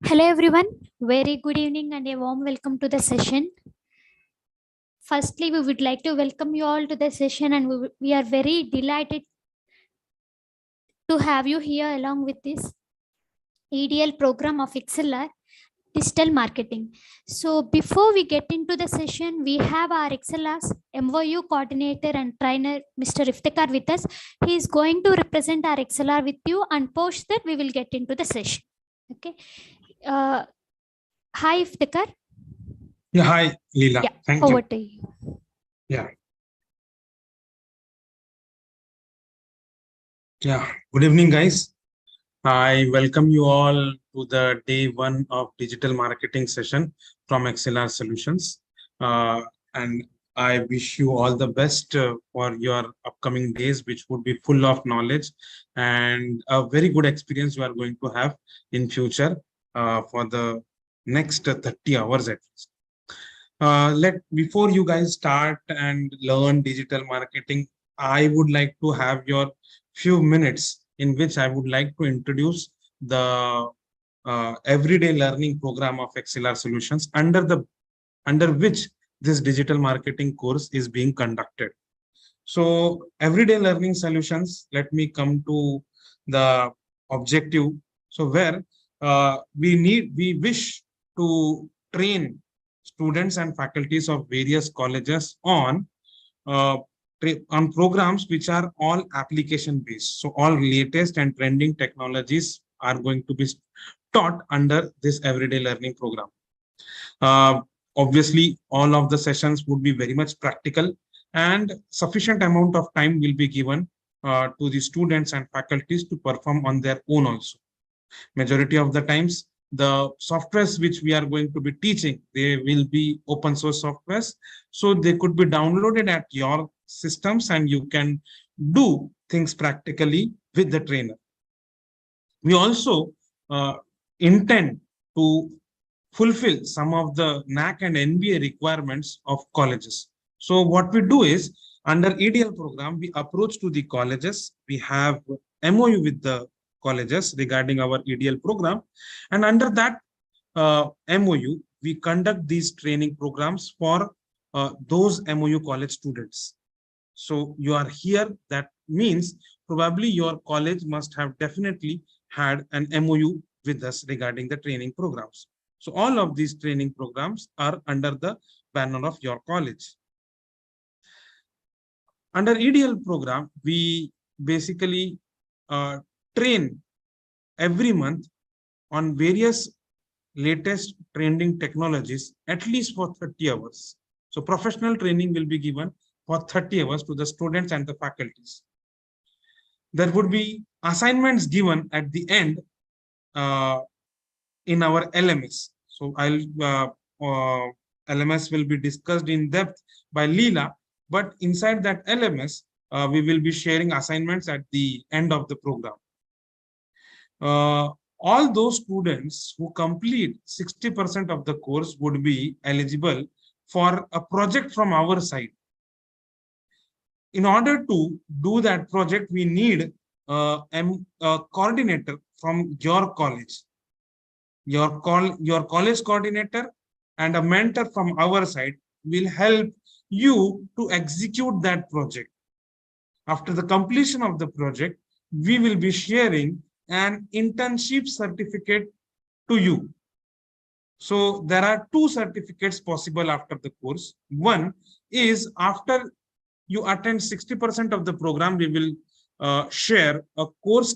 Hello everyone, very good evening and a warm welcome to the session. Firstly, we would like to welcome you all to the session and we are very delighted to have you here along with this EDL program of XLR Digital Marketing. So before we get into the session, we have our XLR's MOU coordinator and trainer, Mr. Iftikhar with us. He is going to represent our XLR with you and post that we will get into the session. Okay. Hi Iftikhar. Yeah, hi, Leela. Yeah, Thank over you. to you. Yeah. Good evening, guys. I welcome you all to the day one of digital marketing session from XLR Solutions. And I wish you all the best for your upcoming days, which would be full of knowledge and a very good experience you are going to have in future for the next 30 hours at least. Before you guys start and learn digital marketing, I would like to have your few minutes in which I would like to introduce the everyday learning program of XLR Solutions under which this digital marketing course is being conducted. So everyday learning solutions, let me come to the objective. So where we wish to train students and faculties of various colleges on programs which are all application based. So all latest and trending technologies are going to be taught under this everyday learning program. Obviously, all of the sessions would be very much practical and sufficient amount of time will be given to the students and faculties to perform on their own also. Majority of the times, the softwares which we are going to be teaching, they will be open source softwares. So they could be downloaded at your systems and you can do things practically with the trainer. We also intend to fulfill some of the NAC and NBA requirements of colleges. So what we do is under EDL program, we approach to the colleges. We have MOU with the colleges regarding our EDL program. And under that MOU, we conduct these training programs for those MOU college students. So you are here, that means probably your college must have definitely had an MOU with us regarding the training programs. So all of these training programs are under the banner of your college. Under EDL program, we basically train every month on various latest trending technologies, at least for 30 hours. So professional training will be given for 30 hours to the students and the faculties. There would be assignments given at the end in our LMS. So LMS will be discussed in depth by Leela, but inside that LMS, we will be sharing assignments at the end of the program. All those students who complete 60% of the course would be eligible for a project from our side. In order to do that project, we need a coordinator from your college. Your college coordinator and a mentor from our side will help you to execute that project. After the completion of the project, we will be sharing an internship certificate to you. So there are two certificates possible after the course. One is after you attend 60% of the program, we will share a course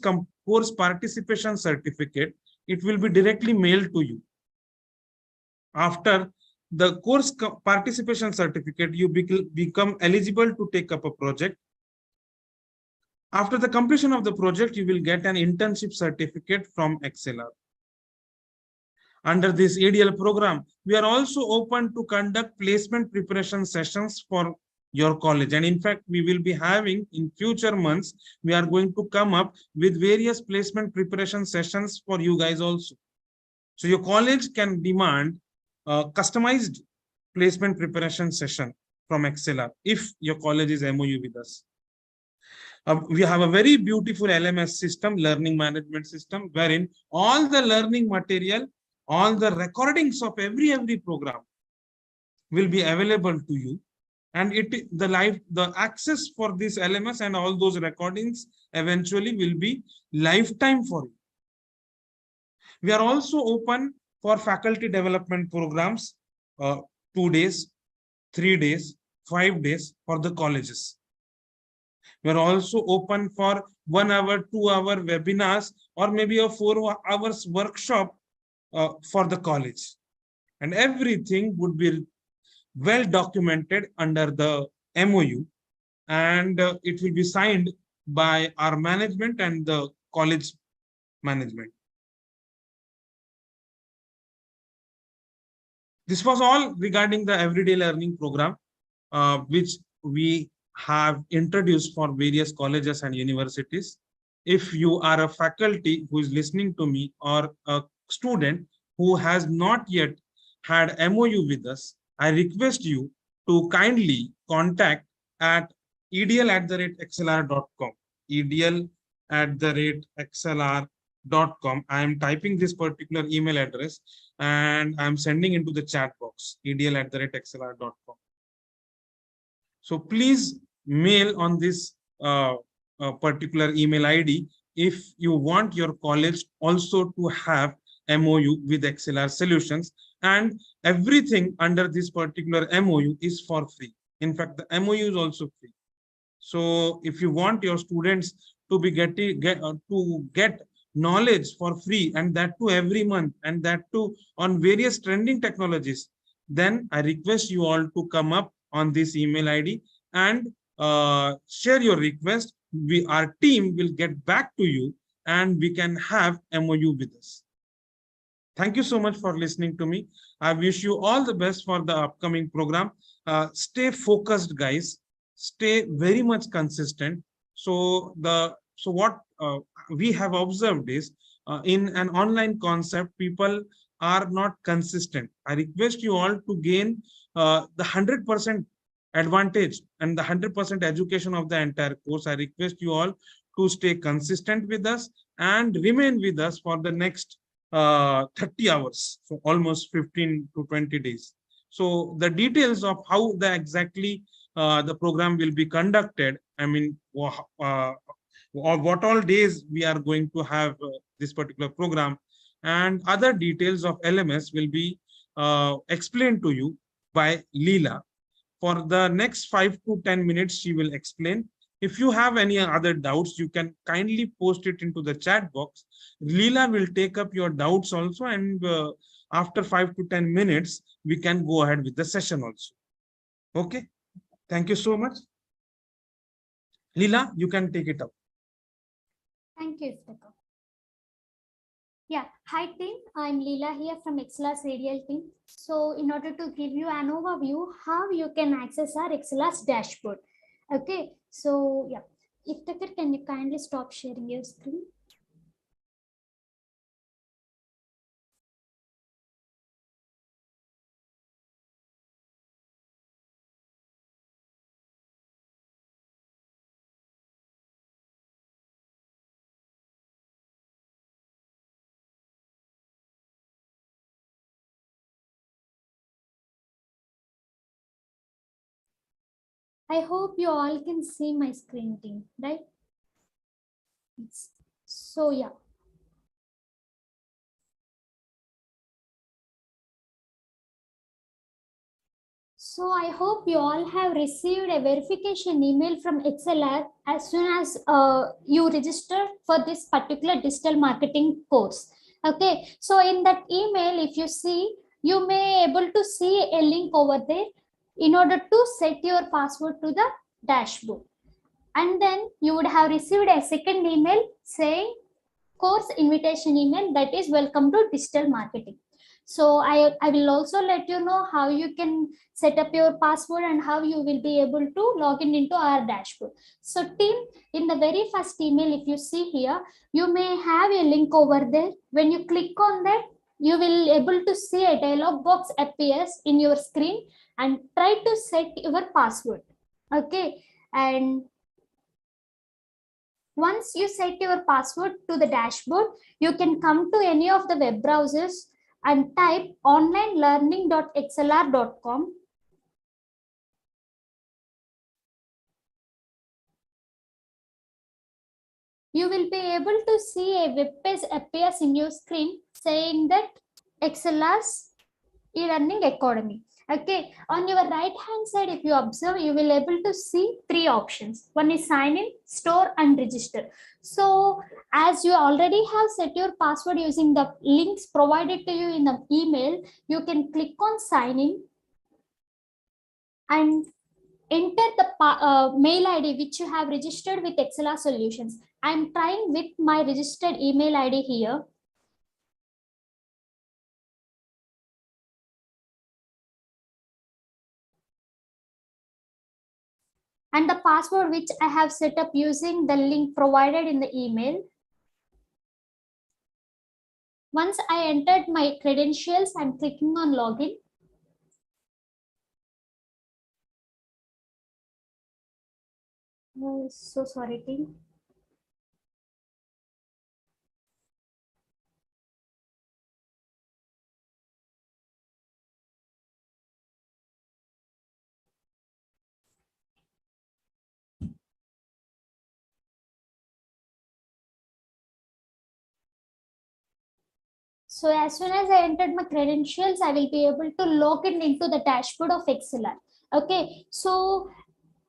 participation certificate. It will be directly mailed to you. After the course participation certificate, you become eligible to take up a project. After the completion of the project, you will get an internship certificate from ExcelR. Under this EDL program, we are also open to conduct placement preparation sessions for your college. And in fact, we will be having in future months, we are going to come up with various placement preparation sessions for you guys also. So your college can demand a customized placement preparation session from ExcelR if your college is MOU with us. We have a very beautiful LMS system, learning management system, wherein all the learning material all the recordings of every program will be available to you, and the access for this LMS and all those recordings eventually will be lifetime for you. We are also open for faculty development programs, 2 days, 3 days, 5 days for the colleges. We are also open for 1 hour, 2 hour webinars, or maybe a 4 hours workshop for the college. And everything would be well documented under the MOU, and it will be signed by our management and the college management. This was all regarding the everyday learning program, which we have introduced for various colleges and universities. If you are a faculty who is listening to me, or a student who has not yet had MOU with us, I request you to kindly contact at edl@xlr.com, edl@xlr.com. I am typing this particular email address and I'm sending into the chat box, edl@xlr.com. So please mail on this particular email ID if you want your college also to have MOU with XLR Solutions, and everything under this particular MOU is for free. In fact, the MOU is also free. So if you want your students to be get knowledge for free, and that too every month, and that too on various trending technologies, then I request you all to come up on this email ID and share your request. Our team will get back to you and we can have MOU with us. Thank you so much for listening to me. I wish you all the best for the upcoming program. Stay focused, guys. Stay very much consistent. So what we have observed is, in an online concept, people are not consistent. I request you all to gain the 100% advantage and the 100% education of the entire course. I request you all to stay consistent with us and remain with us for the next 30 hours, so almost 15 to 20 days. So the details of how exactly the program will be conducted, I mean, what all days we are going to have this particular program, and other details of LMS will be explained to you by Leela. For the next 5 to 10 minutes, she will explain. If you have any other doubts, you can kindly post it into the chat box. Leela will take up your doubts also, and after 5 to 10 minutes, we can go ahead with the session also. Okay, thank you so much. Leela, you can take it up. Thank you, Iftikhar. Yeah, hi team, I'm Leela here from XLR's EDL team. So in order to give you an overview how you can access our XLR's dashboard. Okay, so yeah, Iftikhar, can you kindly stop sharing your screen? I hope you all can see my screen, team, right? So yeah. So I hope you all have received a verification email from XLR as soon as you register for this particular digital marketing course. Okay, so in that email, if you see, you may able to see a link over there in order to set your password to the dashboard. And then you would have received a second email saying course invitation email, that is welcome to digital marketing. So I will also let you know how you can set up your password and how you will be able to log in into our dashboard. So team, in the very first email, if you see here, you may have a link over there. When you click on that, you will able to see a dialog box appears in your screen, and try to set your password. Okay, and once you set your password to the dashboard, you can come to any of the web browsers and type onlinelearning.xlr.com. You will be able to see a web page appears in your screen saying that XLR's e-learning academy. Okay, on your right hand side, if you observe, you will able to see three options. One is sign in, store and register. So as you already have set your password using the links provided to you in the email, you can click on sign in and enter the mail ID which you have registered with XLR Solutions. I'm trying with my registered email ID here. And the password which I have set up using the link provided in the email. Once I entered my credentials, I'm clicking on login. Oh, so sorry, team. So as soon as I entered my credentials, I will be able to log in into the dashboard of XLR. Okay, so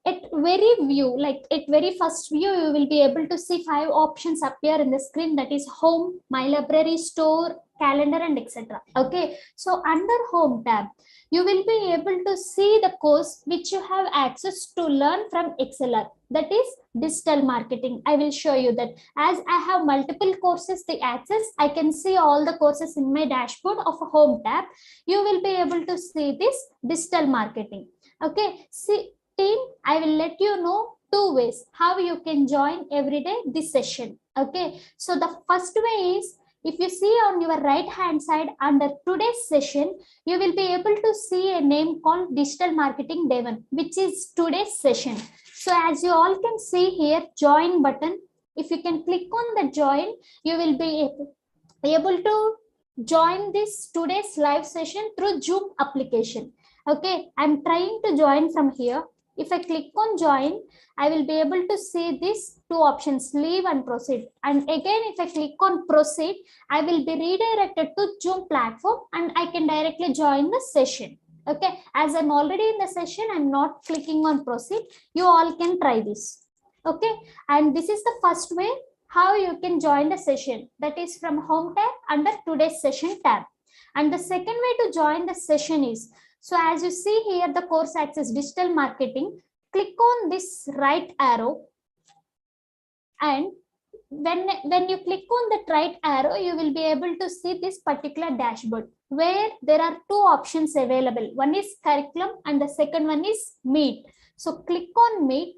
at very first view, you will be able to see 5 options appear in the screen, that is home, my library, store, calendar and etc. Okay, so under home tab, you will be able to see the course which you have access to learn from XLR, that is digital marketing. I will show you that. As I have multiple courses to access, I can see all the courses in my dashboard of a home tab. You will be able to see this digital marketing. Okay, see team, I will let you know 2 ways how you can join every day this session. Okay, so the first way is, if you see on your right hand side under today's session, you will be able to see a name called Digital Marketing Day 1, which is today's session. So as you all can see here, join button. If you can click on the join, you will be able to join this today's live session through Zoom application. Okay, I'm trying to join from here. If I click on join, I will be able to see these 2 options, leave and proceed. And again, if I click on proceed, I will be redirected to Zoom platform and I can directly join the session. Okay, as I'm already in the session, I'm not clicking on proceed. You all can try this. Okay, and this is the first way how you can join the session, that is from home tab under today's session tab. And the second way to join the session is, so as you see here, the course access digital marketing, click on this right arrow, and when you click on the right arrow, you will be able to see this particular dashboard where there are 2 options available. One is curriculum and the second one is meet. So click on meet,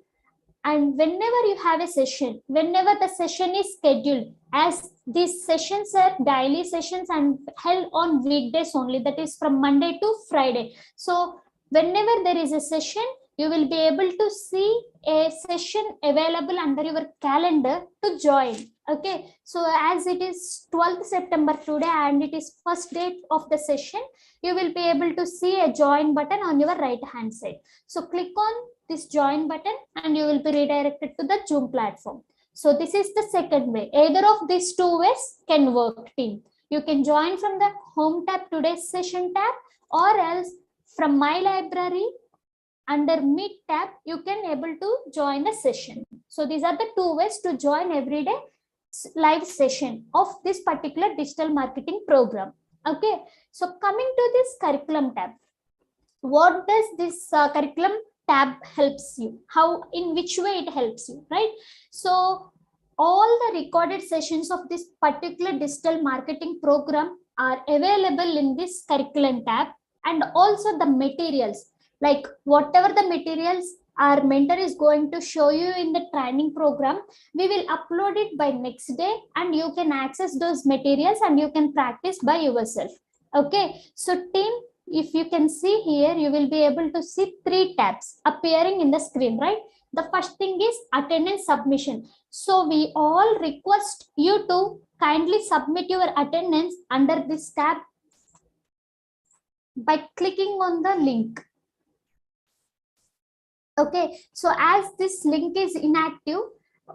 and whenever you have a session, whenever the session is scheduled, as these sessions are daily sessions and held on weekdays only, that is from Monday to Friday. So whenever there is a session, you will be able to see a session available under your calendar to join. Okay, so as it is 12th September today and it is first date of the session, you will be able to see a join button on your right hand side. So click on this join button and you will be redirected to the Zoom platform. So this is the second way. Either of these 2 ways can work, team. You can join from the home tab, today's session tab, or else from my library under meet tab, you can able to join the session. So these are the 2 ways to join everyday live session of this particular digital marketing program. Okay, so coming to this curriculum tab, what does this curriculum tab helps you? How, in which way it helps you, right? So all the recorded sessions of this particular digital marketing program are available in this curriculum tab, and also the materials, like whatever the materials our mentor is going to show you in the training program, we will upload it by next day and you can access those materials and you can practice by yourself. Okay, so team, if you can see here, you will be able to see 3 tabs appearing in the screen, right? The first thing is attendance submission. So we all request you to kindly submit your attendance under this tab by clicking on the link. Okay, so as this link is inactive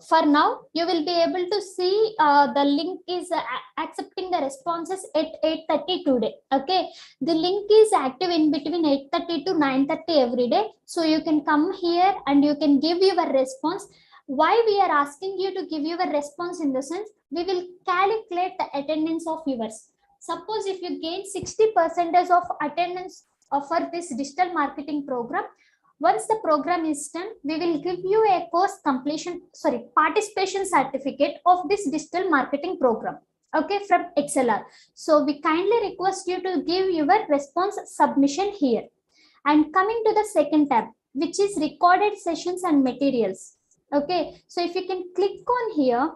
for now, you will be able to see the link is accepting the responses at 8:30 today. Okay, the link is active in between 8:30 to 9:30 every day. So you can come here and you can give your response. Why we are asking you to give your response in the sense, we will calculate the attendance of yours. Suppose if you gain 60% of attendance for this digital marketing program, once the program is done, we will give you a course completion, participation certificate of this digital marketing program. Okay, from ExcelR. So we kindly request you to give your response submission here. And coming to the second tab, which is recorded sessions and materials. Okay, so if you can click on here,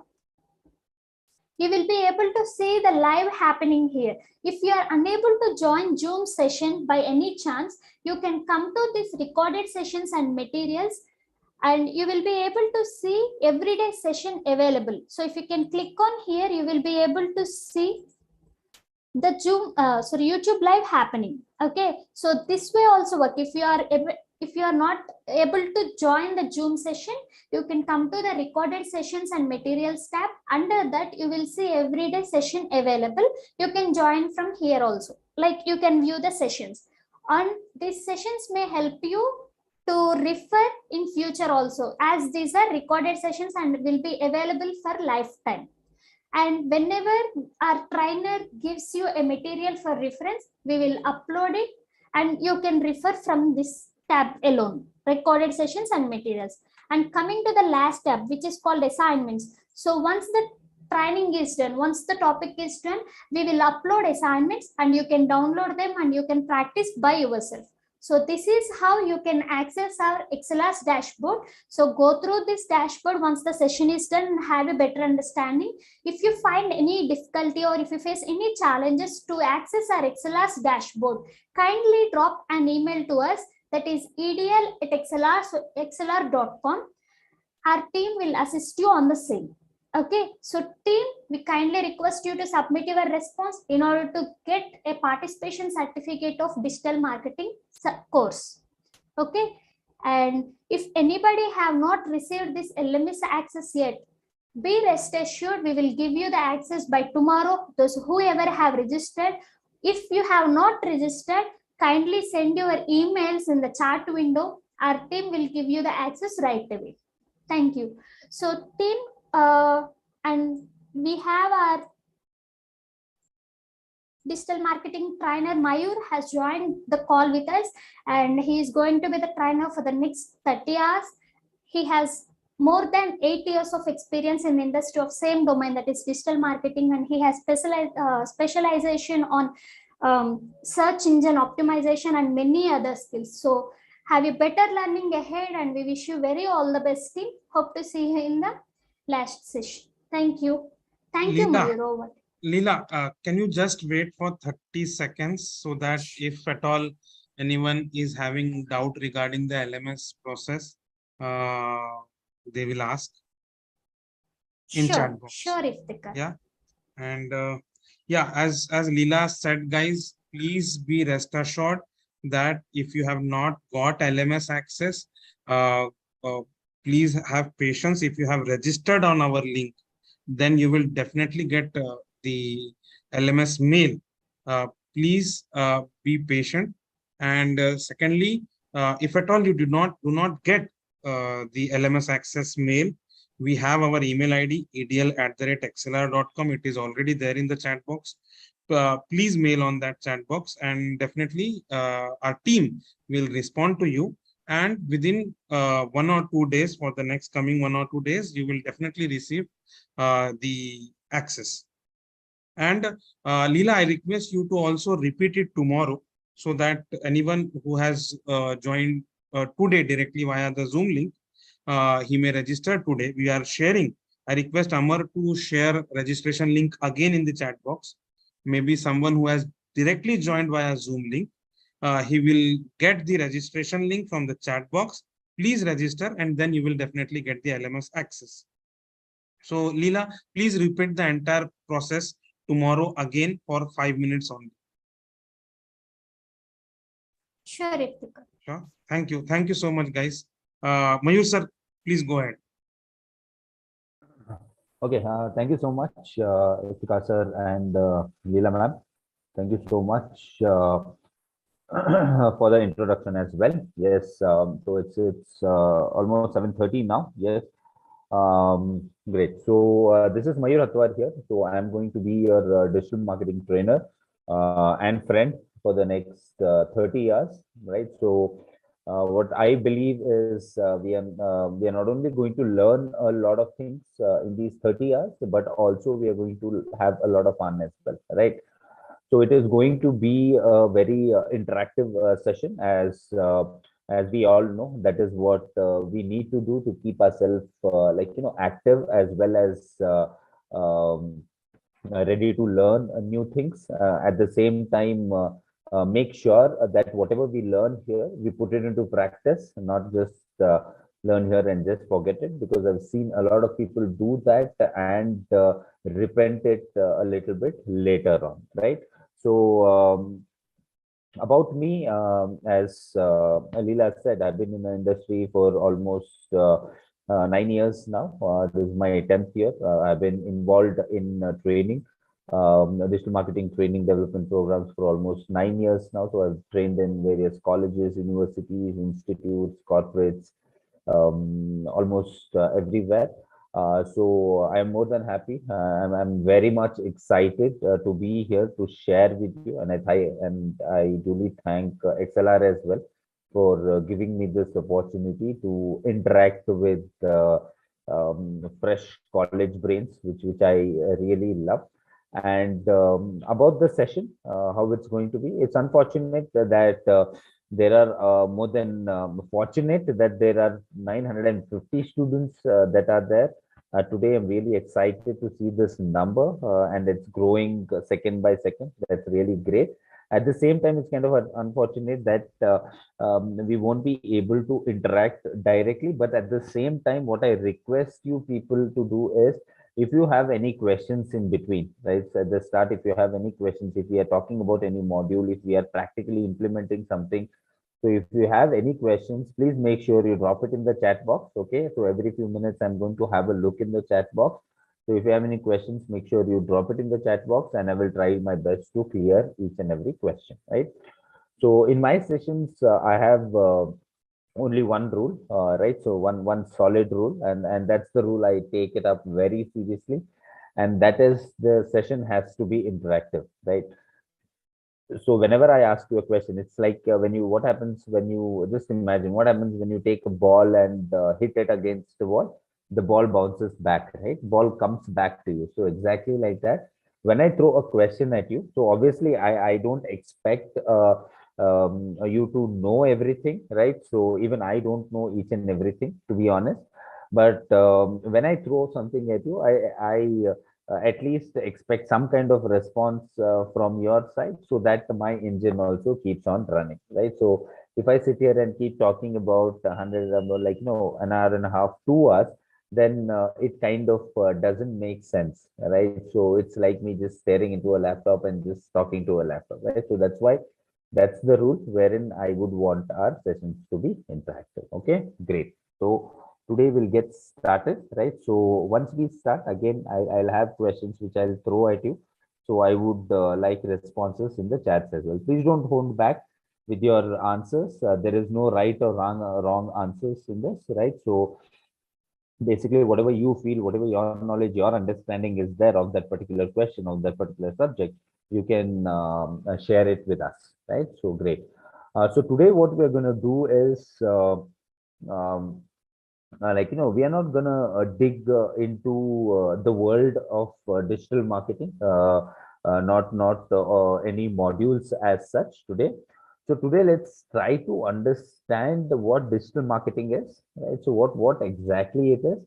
you will be able to see the live happening here. If you are unable to join Zoom session by any chance, you can come to this recorded sessions and materials and you will be able to see everyday session available. So if you can click on here, you will be able to see the YouTube live happening. Okay, so this way also work. If you are not able to join the Zoom session, you can come to the recorded sessions and materials tab. Under that, you will see everyday session available. You can join from here also. Like you can view the sessions. And these sessions may help you to refer in future also, as these are recorded sessions and will be available for lifetime. And whenever our trainer gives you a material for reference, we will upload it and you can refer from this tab alone, recorded sessions and materials. And coming to the last tab, which is called assignments. So once the training is done, once the topic is done, we will upload assignments and you can download them and you can practice by yourself. So this is how you can access our XLR's dashboard. So go through this dashboard once the session is done and have a better understanding. If you find any difficulty or if you face any challenges to access our XLR's dashboard, kindly drop an email to us, that is edl@xlr.com. Our team will assist you on the same. Okay, so team, we kindly request you to submit your response in order to get a participation certificate of digital marketing course. Okay, and if anybody have not received this LMS access yet, be rest assured we will give you the access by tomorrow. Those whoever have registered, if you have not registered, kindly send your emails in the chat window. Our team will give you the access right away. Thank you. So team, and we have our digital marketing trainer Mayur has joined the call with us, and he is going to be the trainer for the next 30 hours. He has more than 8 years of experience in the industry of same domain, that is digital marketing, and he has specialization on search engine optimization and many other skills. So have a better learning ahead, and we wish you very all the best, team. Hope to see you in the last session. Thank you. Thank you, Mayur. Over. Leela, can you just wait for 30 seconds so that if at all anyone is having doubt regarding the LMS process, they will ask in chat box. Sure, Iftikhar. Yeah, and yeah, as Leela said, guys, please be rest assured that if you have not got LMS access, please have patience. If you have registered on our link, then you will definitely get the LMS mail. Please be patient. And secondly, if at all you do not get the LMS access mail, we have our email ID edl@xlr.com. It is already there in the chat box. Please mail on that chat box, and definitely our team will respond to you. And within 1 or 2 days, for the next coming 1 or 2 days, you will definitely receive the access. And Leela, I request you to also repeat it tomorrow, so that anyone who has joined today directly via the Zoom link, he may register today. We are sharing. I request Amar to share registration link again in the chat box. Maybe someone who has directly joined via Zoom link, he will get the registration link from the chat box. Please register, and then you will definitely get the LMS access. So Leela, please repeat the entire process tomorrow again for 5 minutes only. Sure, Ritika. Sure. Thank you. Thank you so much, guys. Mayur sir, please go ahead. Okay, thank you so much, Ritika sir and Leela ma'am. Thank you so much for the introduction as well. Yes, so it's almost 7:30 now. Yes, great. So this is Mayur Hatwar here. So I am going to be your digital marketing trainer and friend for the next 30 years, right? So what I believe is we are not only going to learn a lot of things in these 30 years, but also we are going to have a lot of fun as well, right? So it is going to be a very interactive session, as we all know. That is what we need to do to keep ourselves active, as well as ready to learn new things. At the same time, make sure that whatever we learn here, we put it into practice, not just learn here and just forget it. Because I've seen a lot of people do that and repent it a little bit later on, right? So about me, as Leela said, I've been in the industry for almost 9 years now. This is my 10th year. I've been involved in training, digital marketing training development programs for almost 9 years now. So I've trained in various colleges, universities, institutes, corporates, almost everywhere. So I'm more than happy. I'm very much excited to be here to share with you, and I duly thank XLR as well for giving me this opportunity to interact with fresh college brains, which I really love. And about the session, how it's going to be, it's unfortunate that there are more than fortunate that there are 950 students that are there. Today, I'm really excited to see this number, and it's growing second by second. That's really great. At the same time, it's kind of unfortunate that we won't be able to interact directly. But at the same time, what I request you people to do is, if you have any questions in between, right? So at the start, if you have any questions, if we are talking about any module, if we are practically implementing something, so if you have any questions, please make sure you drop it in the chat box. Okay. So every few minutes, I'm going to have a look in the chat box. So if you have any questions, make sure you drop it in the chat box, and I will try my best to clear each and every question. Right. So in my sessions, I have only one rule, right? So one solid rule, and that's the rule I take it up very seriously, and that is the session has to be interactive, right? So whenever I ask you a question, it's like what happens when you just imagine what happens when you take a ball and hit it against the wall. The ball bounces back, right? Ball comes back to you. So exactly like that. When I throw a question at you, so obviously I don't expect you to know everything, right? So even I don't know each and everything, to be honest. But when I throw something at you, I at least expect some kind of response from your side, so that my engine also keeps on running, right? So if I sit here and keep talking about 100, like, an hour and a half, 2 hours, then it kind of doesn't make sense, right? So it's like me just staring into a laptop and just talking to a laptop, right? So that's why that's the rule wherein I would want our sessions to be interactive. Okay, great. So today we'll get started, right? So once we start, again, I'll have questions which I'll throw at you. So I would like responses in the chats as well. Please don't hold back with your answers. There is no right or wrong answers in this, right? So basically, whatever you feel, whatever your knowledge, your understanding is there of that particular question, of that particular subject, you can share it with us, right? So great. So today what we're going to do is um, we are not gonna dig into the world of digital marketing, not any modules as such today. So today let's try to understand what digital marketing is, right? So what exactly it is.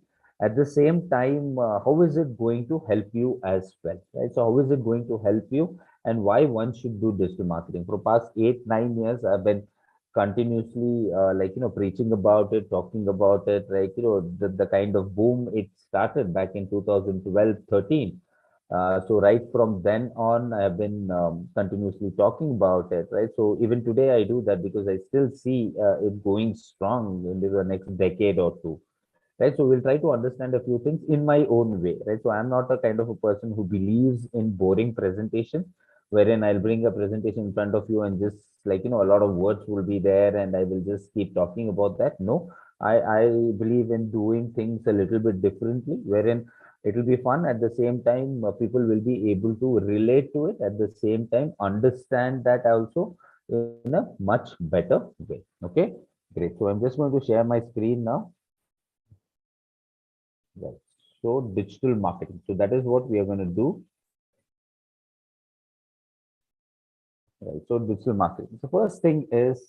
At the same time, how is it going to help you as well, right? So how is it going to help you, and why one should do digital marketing? For past 8-9 years, I've been continuously preaching about it, talking about it, like, the kind of boom it started back in 2012, 13. So right from then on, I have been continuously talking about it, right? So even today I do that because I still see it going strong into the next decade or two, right? So we'll try to understand a few things in my own way, right? So I'm not a kind of a person who believes in boring presentation, wherein I'll bring a presentation in front of you and just like, a lot of words will be there and I will just keep talking about that. No, I believe in doing things a little bit differently, wherein it will be fun at the same time. People will be able to relate to it at the same time, understand that also in a much better way. Okay, great. So I'm just going to share my screen now. Right. So digital marketing. So that is what we are going to do. Right. So digital marketing. The first thing is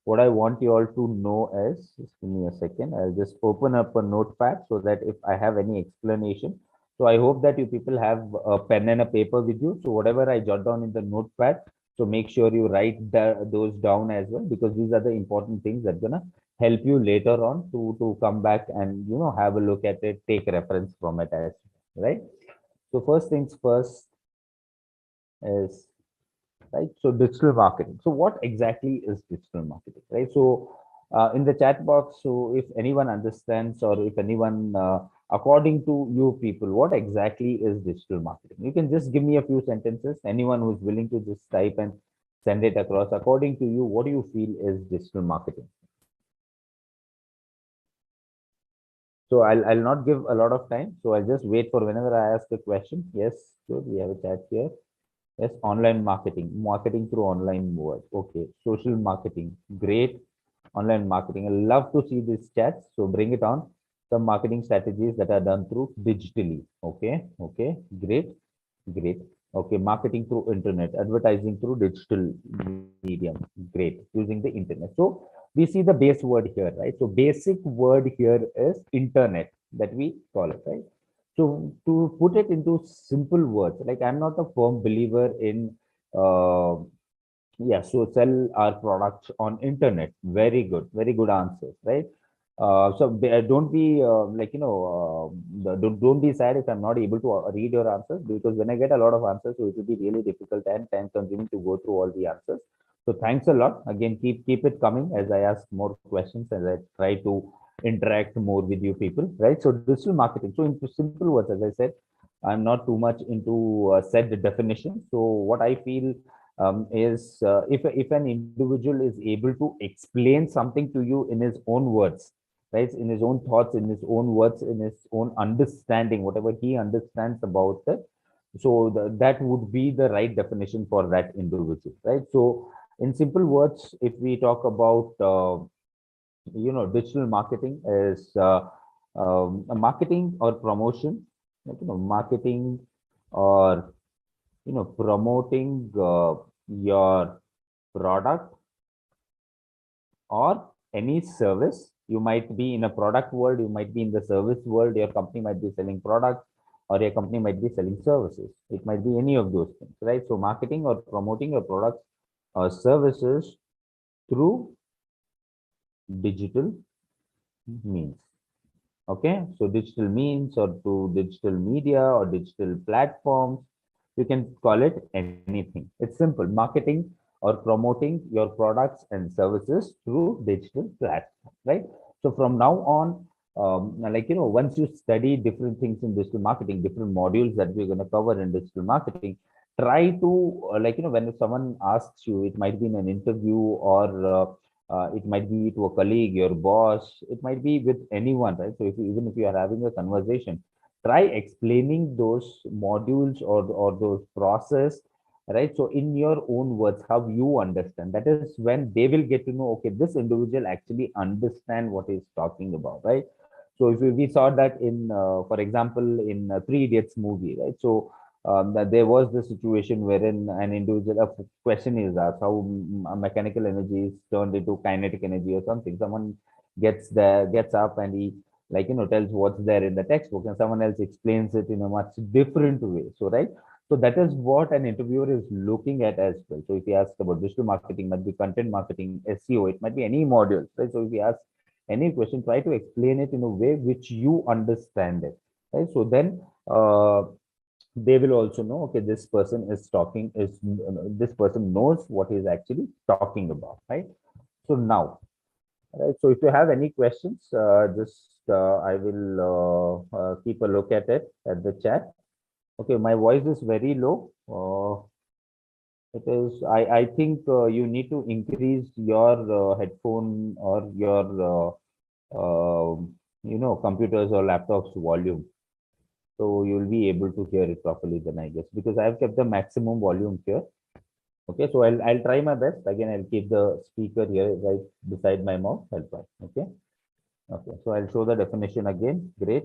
what I want you all to know is, just give me a second. I'll just open up a notepad so that if I have any explanation. So I hope that you people have a pen and a paper with you. So whatever I jot down in the notepad, so make sure you write those down as well, because these are the important things that gonna help you later on to come back and have a look at it, take reference from it as well, right. So first things first is, right, so digital marketing. So what exactly is digital marketing, right? So in the chat box, so if anyone understands, or if anyone according to you people, what exactly is digital marketing? You can just give me a few sentences. Anyone who's willing to just type and send it across. According to you, what do you feel is digital marketing? So I'll not give a lot of time. So I'll just wait for whenever I ask a question. Yes, good. We have a chat here. Yes, online marketing, marketing through online word. Okay, social marketing, great. Online marketing. I love to see these chats. So bring it on. Some marketing strategies that are done through digitally. Okay, okay, great, great. Okay, marketing through internet, advertising through digital medium. Great, using the internet. So we see the base word here, right? So basic word here is internet that we call it, right? So to put it into simple words, like I'm not a firm believer in yeah, so sell our products on internet. Very good answers, right? Don't be don't be sad if I'm not able to read your answers, because when I get a lot of answers, so it will be really difficult and time consuming to go through all the answers. So thanks a lot. Again, keep it coming as I ask more questions, as I try to interact more with you people, right? So digital marketing. So in simple words, as I said, I'm not too much into said definition. So what I feel is if an individual is able to explain something to you in his own words, right, in his own thoughts, in his own words, in his own understanding, whatever he understands about it, so that would be the right definition for that individual, right? So in simple words, if we talk about digital marketing is a marketing or promotion, like, marketing or promoting your product or any service. You might be in a product world, you might be in the service world. Your company might be selling products, or your company might be selling services. It might be any of those things, right? So marketing or promoting your products or services through digital means. Okay, so digital means or to digital media or digital platforms, you can call it anything. It's simple. Marketing or promoting your products and services through digital platform, right? So from now on, once you study different things in digital marketing, different modules that we're going to cover in digital marketing, try to when someone asks you, it might be in an interview, or it might be to a colleague, your boss, it might be with anyone, right? So even if you are having a conversation, try explaining those modules or those process, right? So in your own words, how you understand, that is when they will get to know, okay, this individual actually understand what he's talking about, right? So if we saw that in, for example, in Three Idiots movie, right? So that there was the situation wherein an individual, a question is asked, how mechanical energy is turned into kinetic energy or something. Someone gets up and he tells what's there in the textbook, and someone else explains it in a much different way. So right. So that is what an interviewer is looking at as well. So if he asks about digital marketing, might be content marketing, SEO, it might be any module, right? So if he asks any question, try to explain it in a way which you understand it, right? So then they will also know, okay, this person is talking, this person knows what he's actually talking about, right? So now, right, so if you have any questions, just I will keep a look at it at the chat. Okay, my voice is very low. It is, I think you need to increase your headphone or your, computers or laptops volume. So you'll be able to hear it properly then, I guess, because I've kept the maximum volume here. Okay, so I'll try my best. Again, I'll keep the speaker here right beside my mouth. I'll try. Okay. Okay, so I'll show the definition again. Great.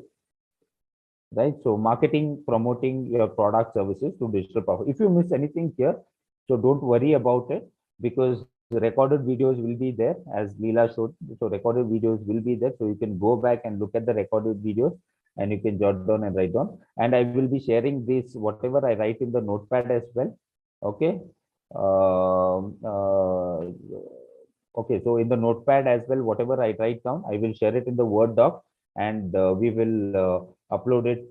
Right. So marketing, promoting your product services to digital power. If you miss anything here, so don't worry about it, because the recorded videos will be there as Leela showed. So recorded videos will be there. So you can go back and look at the recorded videos and you can jot down and write down. And I will be sharing this, whatever I write in the notepad as well. Okay. Okay, so in the notepad as well, whatever I write down, I will share it in the Word doc, and we will upload it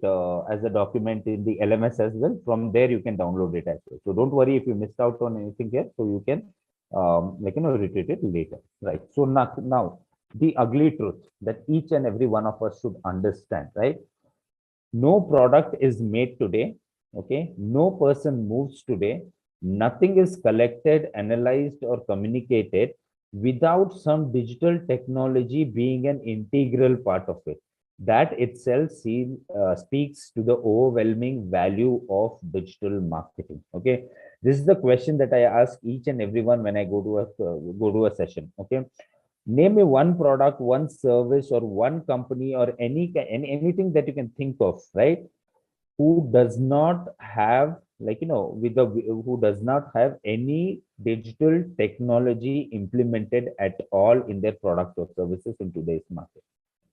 as a document in the LMS as well. From there, you can download it as well. So don't worry if you missed out on anything here. So you can retreat it later, right? So now the ugly truth that each and every one of us should understand, right? No product is made today. Okay, no person moves today. Nothing is collected, analyzed, or communicated without some digital technology being an integral part of it. That itself speaks to the overwhelming value of digital marketing. Okay, this is the question that I ask each and everyone when I go to a session. Okay, name me one product, one service, or one company, or anything that you can think of, right? Who does not have, who does not have any digital technology implemented at all in their products or services in today's market.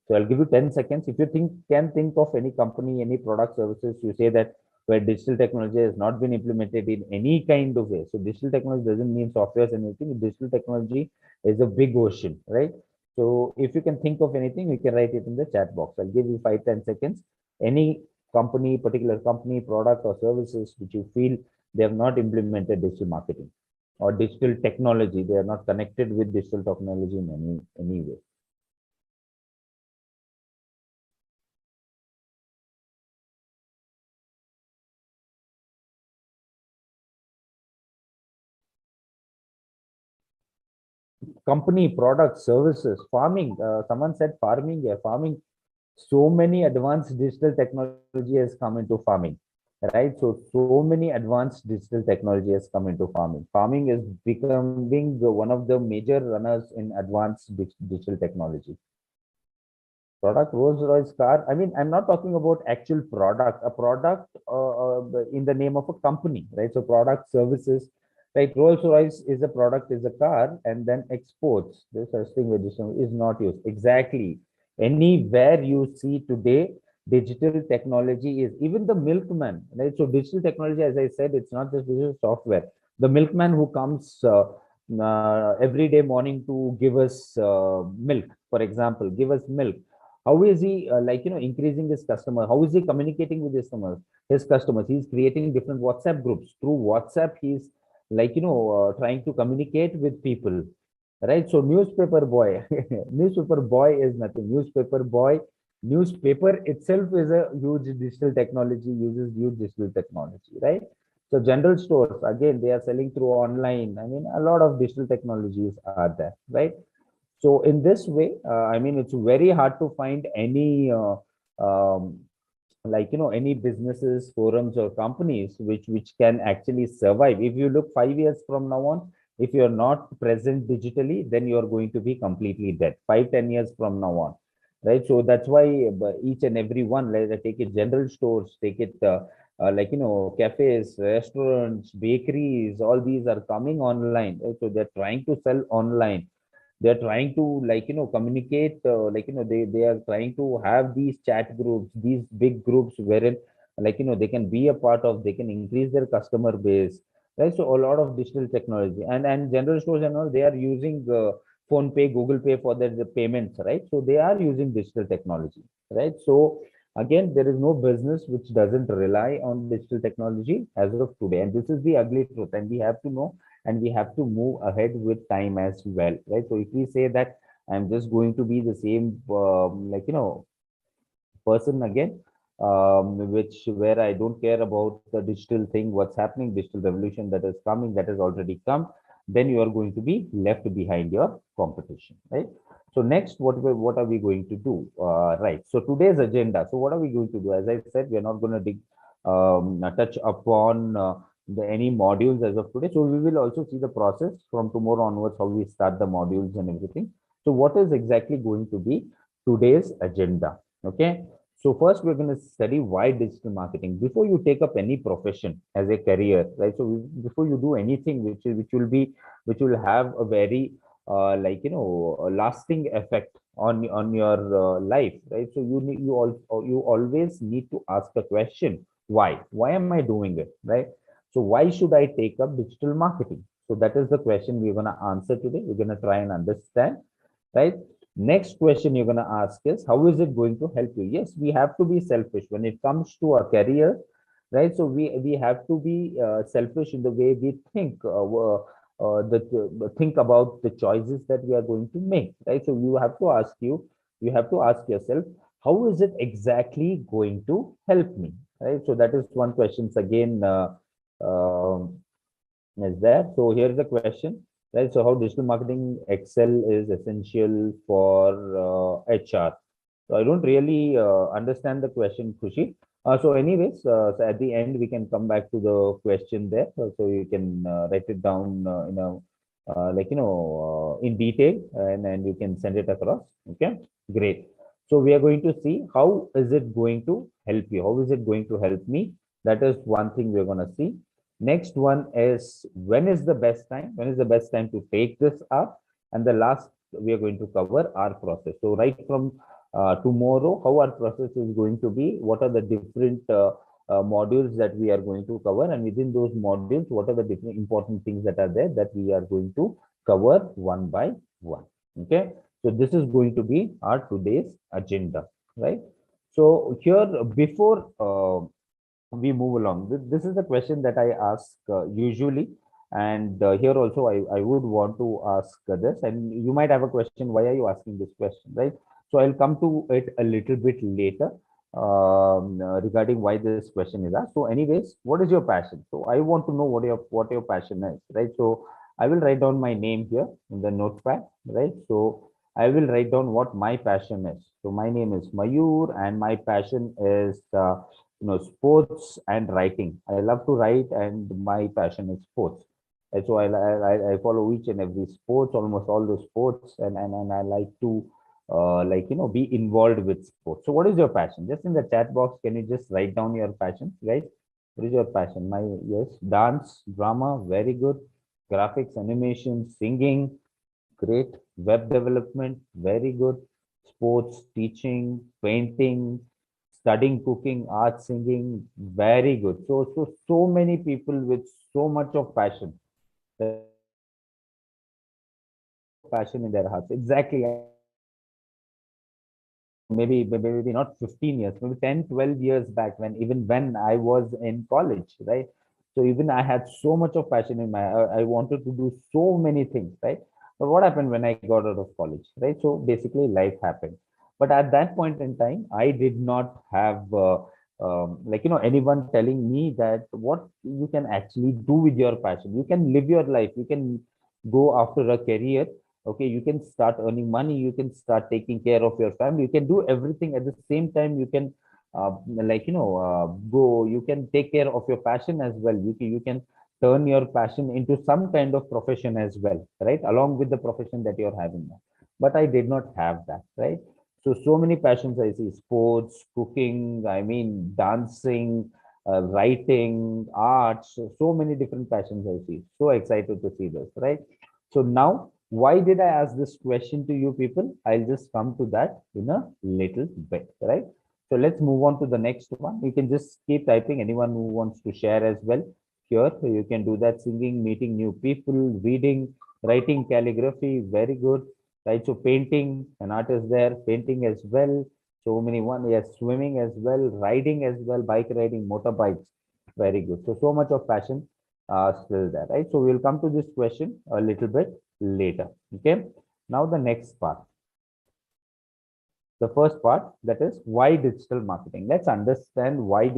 So I'll give you 10 seconds. If you can think of any company, any product services, you say that where digital technology has not been implemented in any kind of way. So digital technology doesn't mean software and anything. Digital technology is a big ocean, right? So if you can think of anything, you can write it in the chat box. I'll give you 5-10 seconds. Any company, particular company, product or services which you feel they have not implemented digital marketing or digital technology. They are not connected with digital technology in any way. Company, products, services, farming. Someone said farming. Yeah, farming. So many advanced digital technology has come into farming, right? So many advanced digital technology has come into farming. Farming is becoming one of the major runners in advanced digital technology. Product, Rolls Royce car. I mean, I'm not talking about actual product, a product in the name of a company, right? So product, services, right? Rolls Royce is a product, is a car, and then exports. This such thing is not used. Exactly. Anywhere you see today, digital technology is, even the milkman, right? So digital technology, as I said, it's not just digital software. The milkman who comes every day morning to give us milk, for example, give us milk. How is he increasing his customer? How is he communicating with his customers? He's creating different WhatsApp groups. Through WhatsApp, he's trying to communicate with people, right? So newspaper boy, newspaper boy is nothing. Newspaper boy, newspaper itself is a huge digital technology, uses huge digital technology, right? So general stores, again, they are selling through online. I mean, a lot of digital technologies are there, right? So in this way, I mean, it's very hard to find any um, any businesses, forums, or companies which can actually survive. If you look 5 years from now on, if you're not present digitally, then you're going to be completely dead. 5-10 years from now on, right? So that's why each and every one, like take it general stores, take it cafes, restaurants, bakeries, all these are coming online, right? So they're trying to sell online. They're trying to communicate, they are trying to have these chat groups, these big groups wherein they can be a part of, they can increase their customer base, right? So a lot of digital technology, and general stores and all, they are using phone pay, Google Pay for their payments, right? So they are using digital technology, right? So Again, there is no business which doesn't rely on digital technology as of today. And this is the ugly truth. And we have to know and we have to move ahead with time as well, right? So if we say that I'm just going to be the same, person again, which where I don't care about the digital thing, what's happening, digital revolution that is coming, that has already come, then you are going to be left behind your competition, right? So next, what are we going to do? Right. So today's agenda. So what are we going to do? As I said, we are not going to touch upon any modules as of today. So we will also see the process from tomorrow onwards, how we start the modules and everything. So what is exactly going to be today's agenda? Okay. So first, we're going to study why digital marketing. Before you take up any profession as a career, right? So before you do anything which will have a very a lasting effect on your life, right? So you always need to ask a question: why am I doing it, right? So why should I take up digital marketing? So that is the question we're going to answer today. We're going to try and understand, right? Next question you're going to ask is, how is it going to help you? Yes, we have to be selfish when it comes to a career, right? So we have to be selfish in the way we think, think about the choices that we are going to make, right? So you have to ask yourself, how is it exactly going to help me, right? So that is one question again. Is there. So here's the question, right? So how digital marketing excel is essential for HR. So I don't really understand the question, Khushi. So anyways, so at the end, we can come back to the question there. So you can write it down in detail, and you can send it across. Okay, great. So we are going to see how is it going to help you? How is it going to help me? That is one thing we're going to see. Next one is, when is the best time? When is the best time to take this up? And the last, we are going to cover our process. So right from tomorrow, how our process is going to be, what are the different modules that we are going to cover, and within those modules, what are the different important things that are there that we are going to cover one by one. Okay, so this is going to be our today's agenda, right? So here, before we move along, this is the question that I ask usually, and here also I would want to ask this, and you might have a question, why are you asking this question, right? So I'll come to it a little bit later regarding why this question is asked. So anyways, what is your passion? So I want to know what your passion is, right? So I will write down my name here in the notepad, right? So I will write down what my passion is. So my name is Mayur, and my passion is sports and writing. I love to write, and my passion is sports. And so I follow each and every sports, almost all the sports, and I like to be involved with sports. So what is your passion? Just in the chat box, can you just write down your passion, guys? What is your passion? My Yes, dance, drama, very good. Graphics, animation, singing, great. Web development, very good. Sports, teaching, painting, studying, cooking, art, singing, very good. So many people with so much of passion in their hearts. Exactly. Maybe not 15 years, maybe 10, 12 years back, when I was in college, right? So even I had so much of passion in I wanted to do so many things, right? But what happened when I got out of college, right? So basically life happened. But at that point in time, I did not have anyone telling me that what you can actually do with your passion. You can live your life, you can go after a career. Okay, you can start earning money, you can start taking care of your family, you can do everything at the same time. You can go, you can take care of your passion as well. You can turn your passion into some kind of profession as well, right, along with the profession that you're having now. But I did not have that, right? So many passions I see: sports, cooking, I mean dancing, writing, arts. So many different passions I see. So excited to see this, right? So now, why did I ask this question to you people? I'll just come to that in a little bit, right? So let's move on to the next one. You can just keep typing. Anyone who wants to share as well, here you can do that. Singing, meeting new people, reading, writing, calligraphy, very good, right? So painting, an artist there, painting as well. So many one, yes, swimming as well, riding as well, bike riding, motorbikes. Very good. So much of passion still there, right? So we'll come to this question a little bit later. Okay. Now the next part. The first part, that is why digital marketing. Let's understand why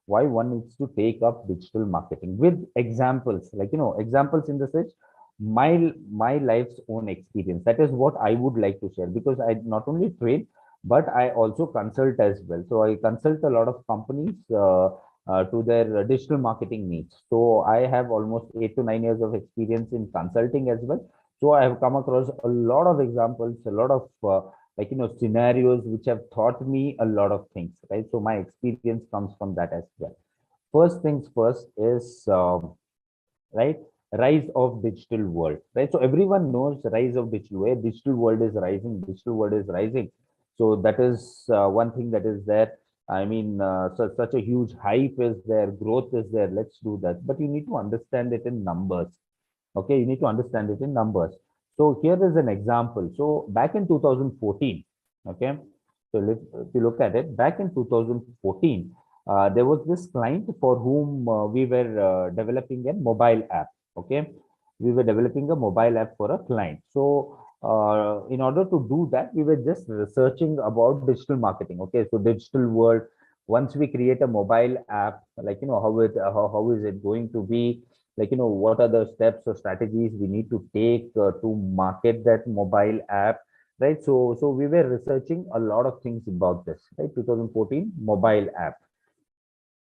one needs to take up digital marketing with examples, like examples in the sense my life's own experience. That is what I would like to share, because I not only train but I also consult as well. So I consult a lot of companies to their digital marketing needs. So I have almost 8 to 9 years of experience in consulting as well. So I have come across a lot of examples, a lot of scenarios which have taught me a lot of things, right? So my experience comes from that as well. First things first is right, rise of digital world, right? So everyone knows rise of digital world. Digital world is rising, digital world is rising. So that is one thing that is there. I mean, such a huge hype is there, growth is there. Let's do that, but you need to understand it in numbers. Okay, you need to understand it in numbers. So here is an example. So back in 2014, okay, so if you look at it, back in 2014, there was this client for whom we were developing a mobile app. Okay, we were developing a mobile app for a client. So in order to do that, we were just researching about digital marketing. Okay, so digital world. Once we create a mobile app, like how is it going to be, like what are the steps or strategies we need to take to market that mobile app, right? So we were researching a lot of things about this, right? 2014 mobile app,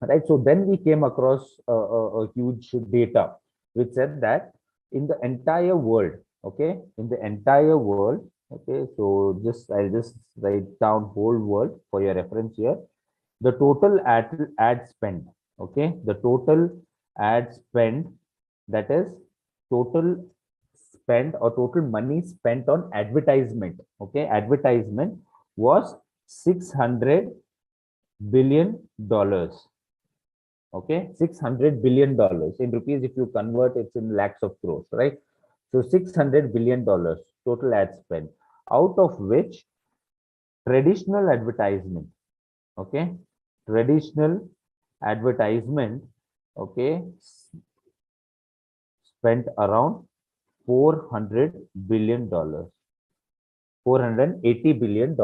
right? So then we came across a huge data which said that in the entire world, okay, in the entire world, okay, so I'll just write down whole world for your reference here. The total ad spend, okay, the total ad spend, that is total spend or total money spent on advertisement, okay, advertisement was 600 billion dollars. Okay, $600 billion in rupees. If you convert, it's in lakhs of crores, right? So $600 billion total ad spend, out of which traditional advertisement, okay, traditional advertisement, okay, spent around $400 billion, $480 billion.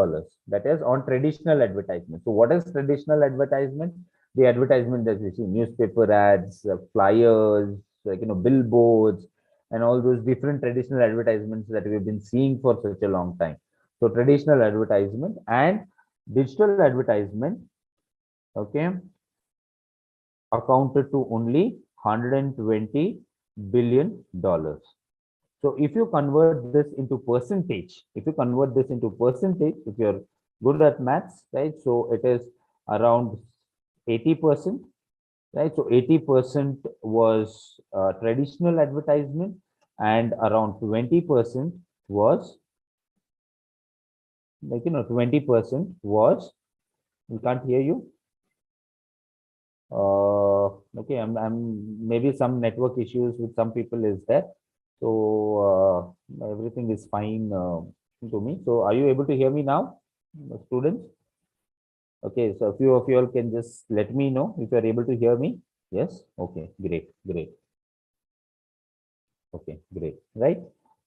That is on traditional advertisement. So what is traditional advertisement? The advertisement that we see, newspaper ads, flyers, like billboards, and all those different traditional advertisements that we've been seeing for such a long time. So traditional advertisement and digital advertisement, okay, accounted to only $120 billion. So if you convert this into percentage, if you convert this into percentage, if you're good at maths, right? So it is around 80%, right? So 80% was traditional advertisement, and around 20% was 20% was, we can't hear you. Okay, I'm maybe some network issues with some people is there. So everything is fine to me. So are you able to hear me now, students? Okay, so a few of you all can just let me know if you are able to hear me. Yes. Okay, great, great. Okay, great, right?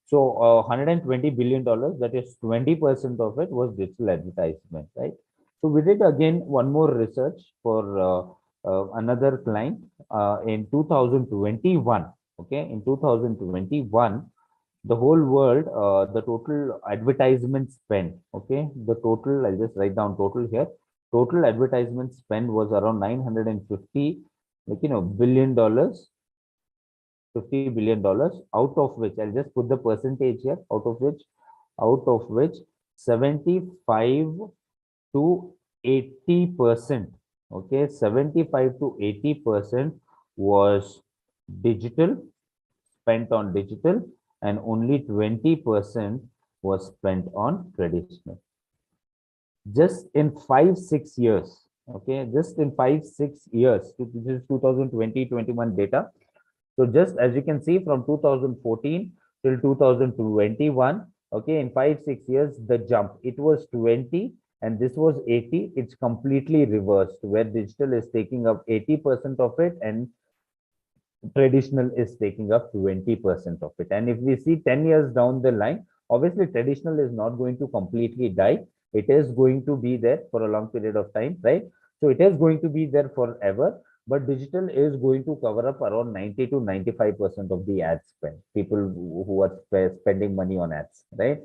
So $120 billion, that is 20% of it was digital advertisement, right? So we did again one more research for another client in 2021. Okay, in 2021, the whole world, the total advertisement spend, okay, the total, I'll just write down total here. Total advertisement spend was around 950, billion dollars, $50 billion, out of which I'll just put the percentage here, out of which 75 to 80%, okay, 75 to 80% was digital, spent on digital, and only 20% was spent on traditional. Just in 5-6 years, okay, just in 5-6 years, this is 2020-21 data. So just as you can see, from 2014 till 2021, okay, in 5-6 years, the jump, it was 20, and this was 80, it's completely reversed, where digital is taking up 80% of it and traditional is taking up 20% of it. And if we see 10 years down the line, obviously traditional is not going to completely die. It is going to be there for a long period of time, right? So it is going to be there forever, but digital is going to cover up around 90 to 95% of the ad spend, people who are spending money on ads, right?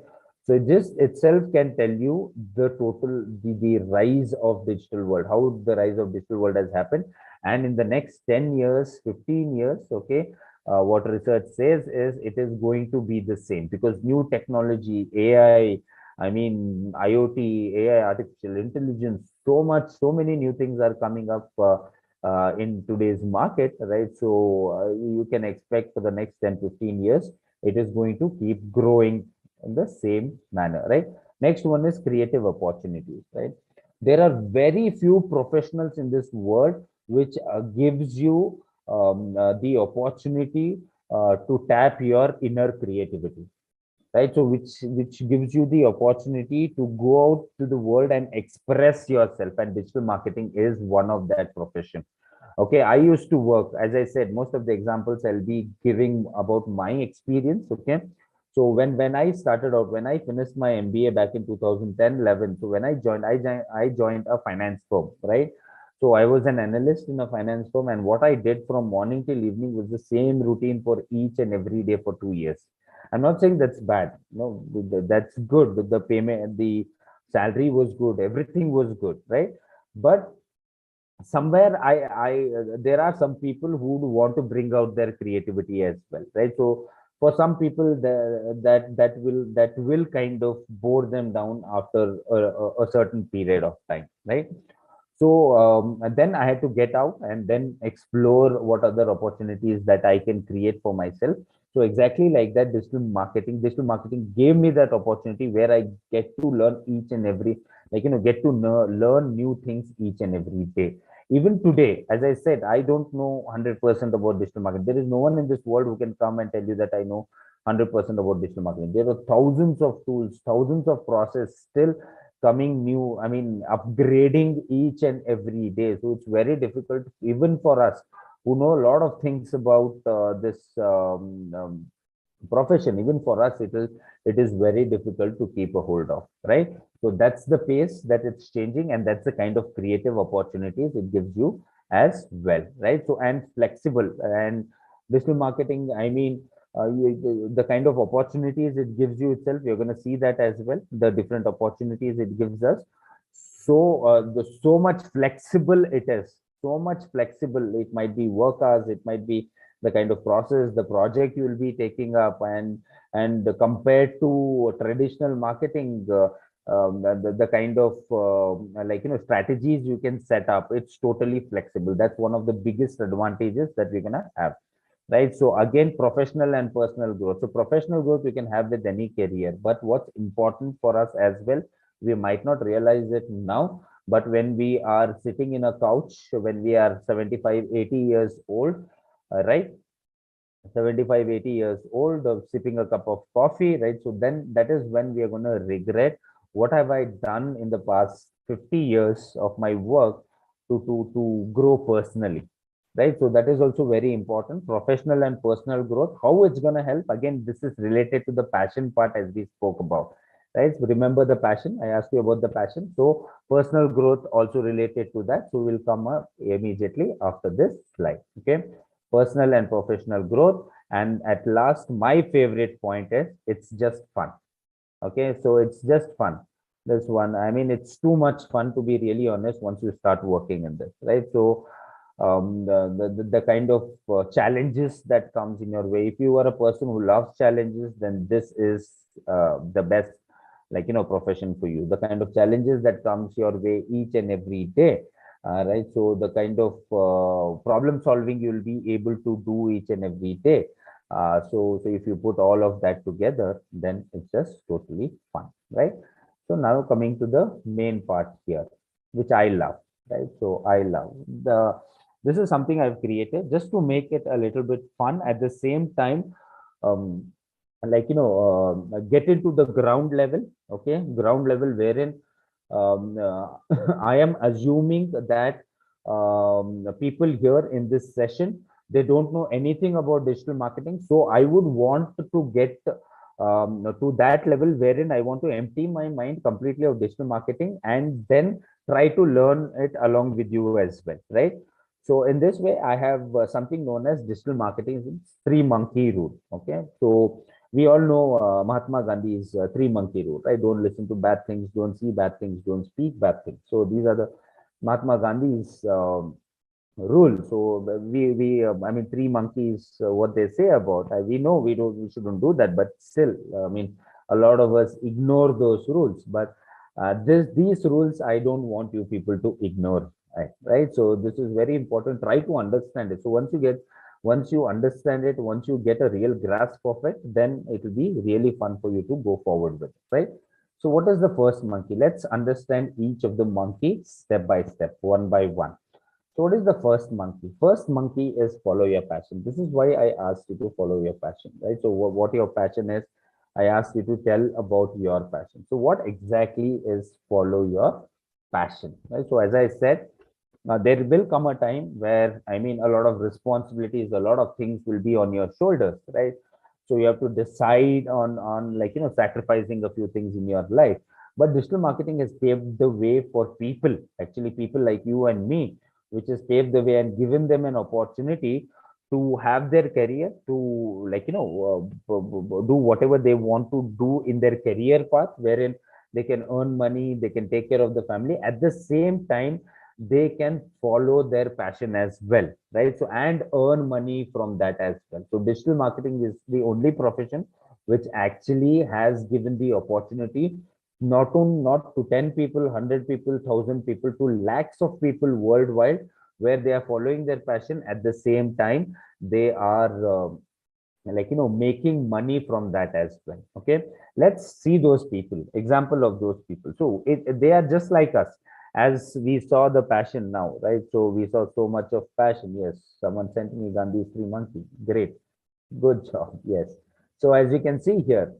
So this itself can tell you the total, the rise of digital world, how the rise of digital world has happened. And in the next 10 years, 15 years, okay, what research says is it is going to be the same, because new technology, AI, I mean, IoT, AI, artificial intelligence, so much, so many new things are coming up in today's market, right? So you can expect for the next 10, 15 years, it is going to keep growing in the same manner, right? Next one is creative opportunities, right? There are very few professionals in this world which gives you the opportunity to tap your inner creativity, right? So which gives you the opportunity to go out to the world and express yourself, and digital marketing is one of that profession. Okay, I used to work, as I said, most of the examples I'll be giving about my experience. Okay, so when I started out, when I finished my MBA back in 2010 11, so when I joined a finance firm, right? So I was an analyst in a finance firm, and what I did from morning till evening was the same routine for each and every day for 2 years. I'm not saying that's bad. No, that's good. The payment, the salary was good. Everything was good, right? But somewhere there are some people who want to bring out their creativity as well, right? So for some people, that will kind of bore them down after a certain period of time, right? So and then I had to get out and then explore what other opportunities that I can create for myself. So exactly like that, digital marketing gave me that opportunity where I get to learn each and every, like, get to learn new things each and every day. Even today, as I said, I don't know 100% about digital marketing. There is no one in this world who can come and tell you that I know 100% about digital marketing. There are thousands of tools, thousands of process still coming new, I mean, upgrading each and every day. So it's very difficult even for us who know a lot of things about this profession. Even for us, it is very difficult to keep a hold of, right? So that's the pace that it's changing, and that's the kind of creative opportunities it gives you as well, right? So, and flexible, and digital marketing, I mean, the kind of opportunities it gives you itself, you're going to see that as well, the different opportunities it gives us. So so much flexible it is, so much flexible. It might be work hours, it might be the kind of process, the project you will be taking up, and compared to traditional marketing, the kind of like, strategies you can set up, it's totally flexible. That's one of the biggest advantages that we're gonna have, right? So again, professional and personal growth. So professional growth we can have with any career, but what's important for us as well, we might not realize it now, but when we are sitting in a couch, when we are 75, 80 years old, right, 75, 80 years old, sipping a cup of coffee, right? So then that is when we are going to regret, what have I done in the past 50 years of my work to grow personally, right? So that is also very important. Professional and personal growth, how it's going to help. Again, this is related to the passion part as we spoke about, right? So remember the passion. I asked you about the passion. So personal growth also related to that. So we'll come up immediately after this slide. Okay. Personal and professional growth. And at last, my favorite point is it's just fun. Okay. So it's just fun. This one, I mean, it's too much fun, to be really honest, once you start working in this, right? So the kind of challenges that comes in your way, if you are a person who loves challenges, then this is the best, like, profession for you. The kind of challenges that comes your way each and every day, right? So the kind of problem solving you'll be able to do each and every day. So if you put all of that together, then it's just totally fun, right? So now coming to the main part here, which I love, right? So I love this is something I've created just to make it a little bit fun at the same time. Like, get into the ground level, okay, ground level, wherein I am assuming that the people here in this session, they don't know anything about digital marketing. So I would want to get to that level wherein I want to empty my mind completely of digital marketing and then try to learn it along with you as well, right? So in this way, I have something known as digital marketing three monkey rule. Okay, so we all know Mahatma Gandhi's three monkey rule, right? Don't listen to bad things, don't see bad things, don't speak bad things. So these are the Mahatma Gandhi's rule. So I mean, three monkeys. What they say about, we know we shouldn't do that, but still, I mean, a lot of us ignore those rules. But these rules, I don't want you people to ignore, right? So this is very important. Try to understand it. So once you understand it, once you get a real grasp of it, then it will be really fun for you to go forward with, right? So what is the first monkey? Let's understand each of the monkeys step by step, one by one. So what is the first monkey? First monkey is follow your passion. This is why I asked you to follow your passion, right? So what your passion is, I asked you to tell about your passion. So what exactly is follow your passion, right? So as I said, there will come a time where, I mean, a lot of responsibilities, a lot of things will be on your shoulders, right? So you have to decide on like, sacrificing a few things in your life. But digital marketing has paved the way for people, actually people like you and me, which has paved the way and given them an opportunity to have their career, to like, do whatever they want to do in their career path, wherein they can earn money, they can take care of the family. At the same time, they can follow their passion as well, right? So and earn money from that as well. So digital marketing is the only profession which actually has given the opportunity not to 10 people, 100 people, 1,000 people, to lakhs of people worldwide, where they are following their passion. At the same time, they are like, making money from that as well. Okay, let's see those people, example of those people. So they are just like us, as we saw the passion now, right? So we saw so much of passion. Yes, someone sent me Gandhi's three monkey. Great, good job. Yes, so as you can see here,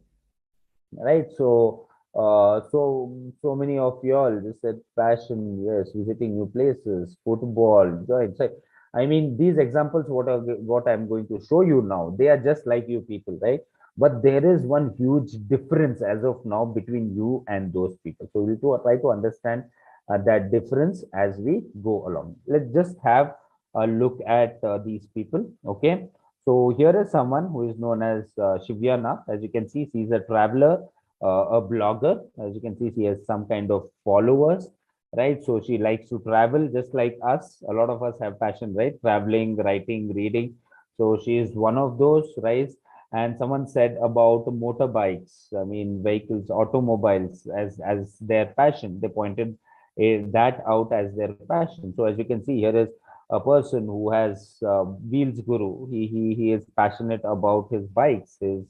right? So so many of y'all just said passion. Yes, visiting new places, football, right? So I mean, these examples, what I'm going to show you now, they are just like you people, right? But there is one huge difference as of now between you and those people. So we'll try to understand that difference as we go along. Let's just have a look at these people. Okay, so here is someone who is known as Shivyana. As you can see, she's a traveler, a blogger. As you can see, she has some kind of followers, right? So she likes to travel just like us. A lot of us have passion, right? Traveling, writing, reading. So she is one of those, right? And someone said about motorbikes, I mean, vehicles, automobiles as their passion. They pointed that out as their passion. So as you can see, here is a person who has Wheels Guru. He is passionate about his bikes, his,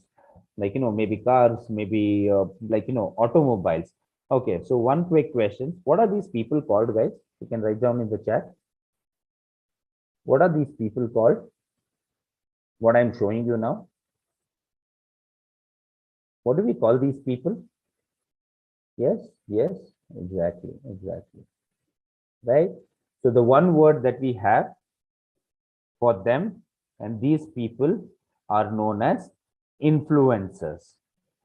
like, maybe cars, maybe like, automobiles. Okay, so one quick question: what are these people called, guys? You can write down in the chat. What are these people called? What I'm showing you now. What do we call these people? Yes, yes, exactly, exactly. Right. So the one word that we have for them and these people are known as influencers.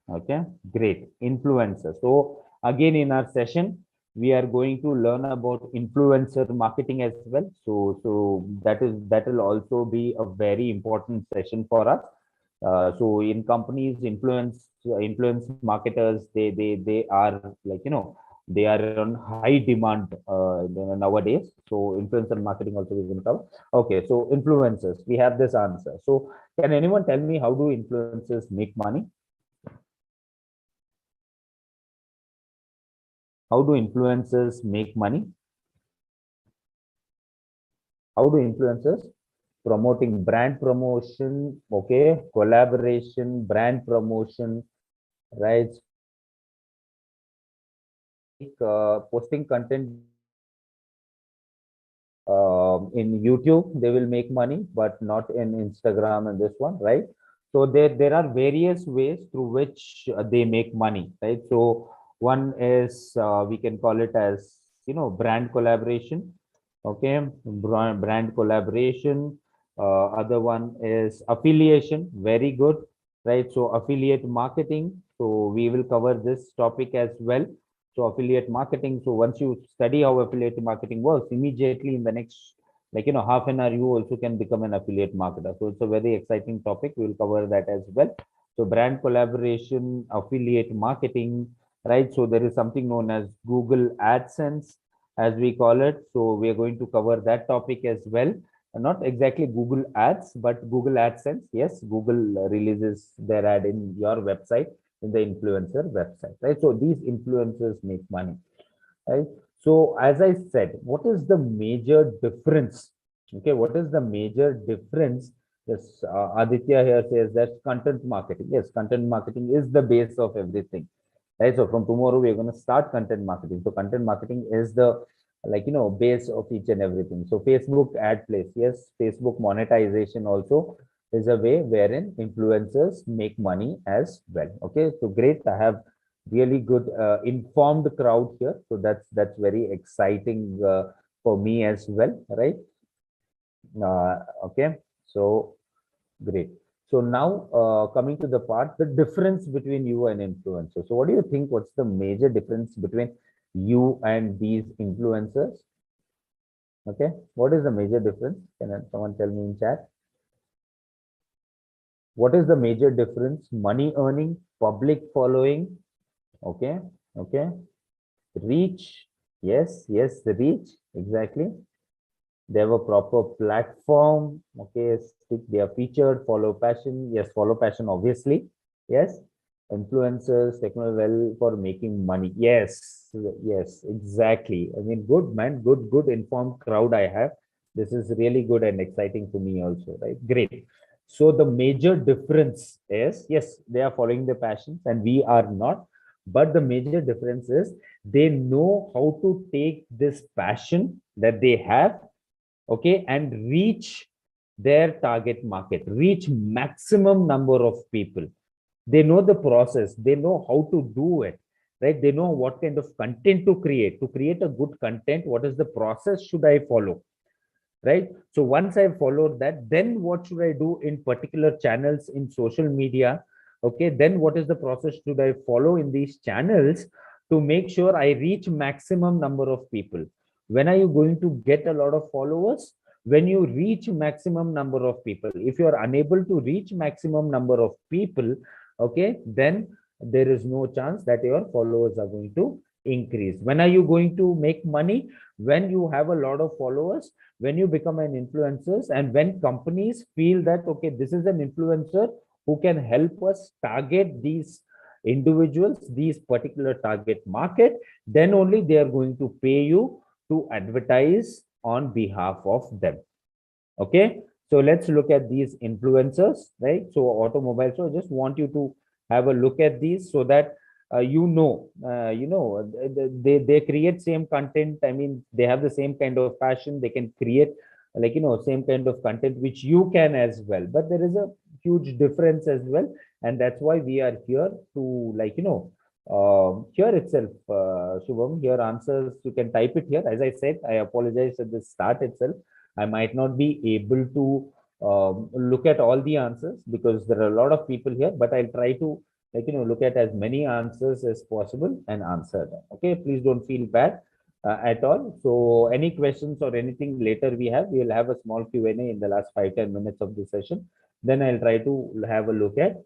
Okay, great, influencers. So again, in our session, we are going to learn about influencer marketing as well. So that will also be a very important session for us. So in companies, influence marketers, they are like, they are on high demand nowadays. So influencer marketing also is in cover. Okay, so influencers, we have this answer. So can anyone tell me, how do influencers make money? How do influencers make money? How do influencers promoting brand promotion? Okay, collaboration, brand promotion, right? Posting content in YouTube, they will make money, but not in Instagram and this one, right? So there are various ways through which they make money, right? So One is we can call it as brand collaboration. Okay, brand collaboration. Other one is affiliation. Very good, right? So affiliate marketing. So we will cover this topic as well. So affiliate marketing. So once you study how affiliate marketing works, immediately in the next half an hour, you also can become an affiliate marketer. So it's a very exciting topic. We will cover that as well. So brand collaboration, affiliate marketing, right? So there is something known as Google AdSense, as we call it. So we are going to cover that topic as well. Not exactly Google Ads, but Google AdSense. Yes, Google releases their ad in your website, in the influencer website, right? So these influencers make money, right? So as I said, what is the major difference? Okay, what is the major difference? Yes, Aditya here says that content marketing. Yes, content marketing is the base of everything, right? So from tomorrow we're going to start content marketing. So content marketing is the base of each and everything. So Facebook ad place, yes, Facebook monetization also is a way wherein influencers make money as well. Okay, so great. I have really good informed crowd here, so that's very exciting for me as well, right? Okay, so great. So now coming to the part, the difference between you and influencers. So what do you think? What's the major difference between you and these influencers? Okay, what is the major difference? Can someone tell me in chat? What is the major difference? Money earning, public following. Okay, okay. Reach. Yes, yes, the reach. Exactly. They have a proper platform. Okay, they are featured. Follow passion. Yes, follow passion, obviously. Yes. Influencers, technology well for making money. Yes, yes, exactly. I mean, good man, good informed crowd I have. This is really good and exciting for me also, right? Great. So the major difference is, yes, they are following their passions and we are not. But the major difference is they know how to take this passion that they have, okay, and reach their target market, reach maximum number of people. They know the process, they know how to do it, right? They know what kind of content to create a good content. What is the process should I follow, right? So once I followed that, then what should I do in particular channels in social media? Okay, then what is the process should I follow in these channels to make sure I reach maximum number of people? When are you going to get a lot of followers? When you reach maximum number of people. If you are unable to reach maximum number of people, okay, then there is no chance that your followers are going to increase. When are you going to make money? When you have a lot of followers, when you become an influencer, and when companies feel that, okay, this is an influencer who can help us target these individuals, these particular target market, then only they are going to pay you to advertise on behalf of them. Okay, so let's look at these influencers, right? So automobile, so I just want you to have a look at these so that they create same content. I mean, they have the same kind of passion. They can create same kind of content which you can as well, but there is a huge difference as well, and that's why we are here to here itself, Shubham, here answers, you can type it here. As I said, I apologize at the start itself, I might not be able to look at all the answers because there are a lot of people here, but I'll try to look at as many answers as possible and answer them. Okay, please don't feel bad at all. So any questions or anything later we will have a small Q&A in the last 5-10 minutes of the session. Then I'll try to have a look at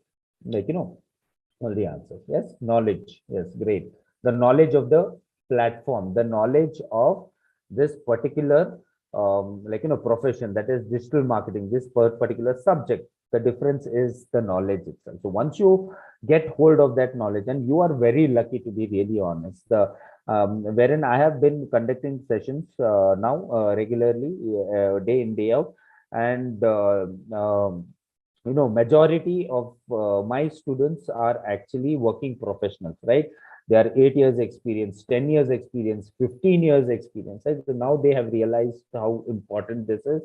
all the answers. Yes, knowledge. Yes, great. The knowledge of the platform, the knowledge of this particular profession, that is digital marketing, this particular subject. The difference is the knowledge itself. So once you get hold of that knowledge, and you are very lucky, to be really honest, wherein I have been conducting sessions now regularly, day in day out, and majority of my students are actually working professionals, right? They are 8 years experience, 10 years experience, 15 years experience, right? So now they have realized how important this is,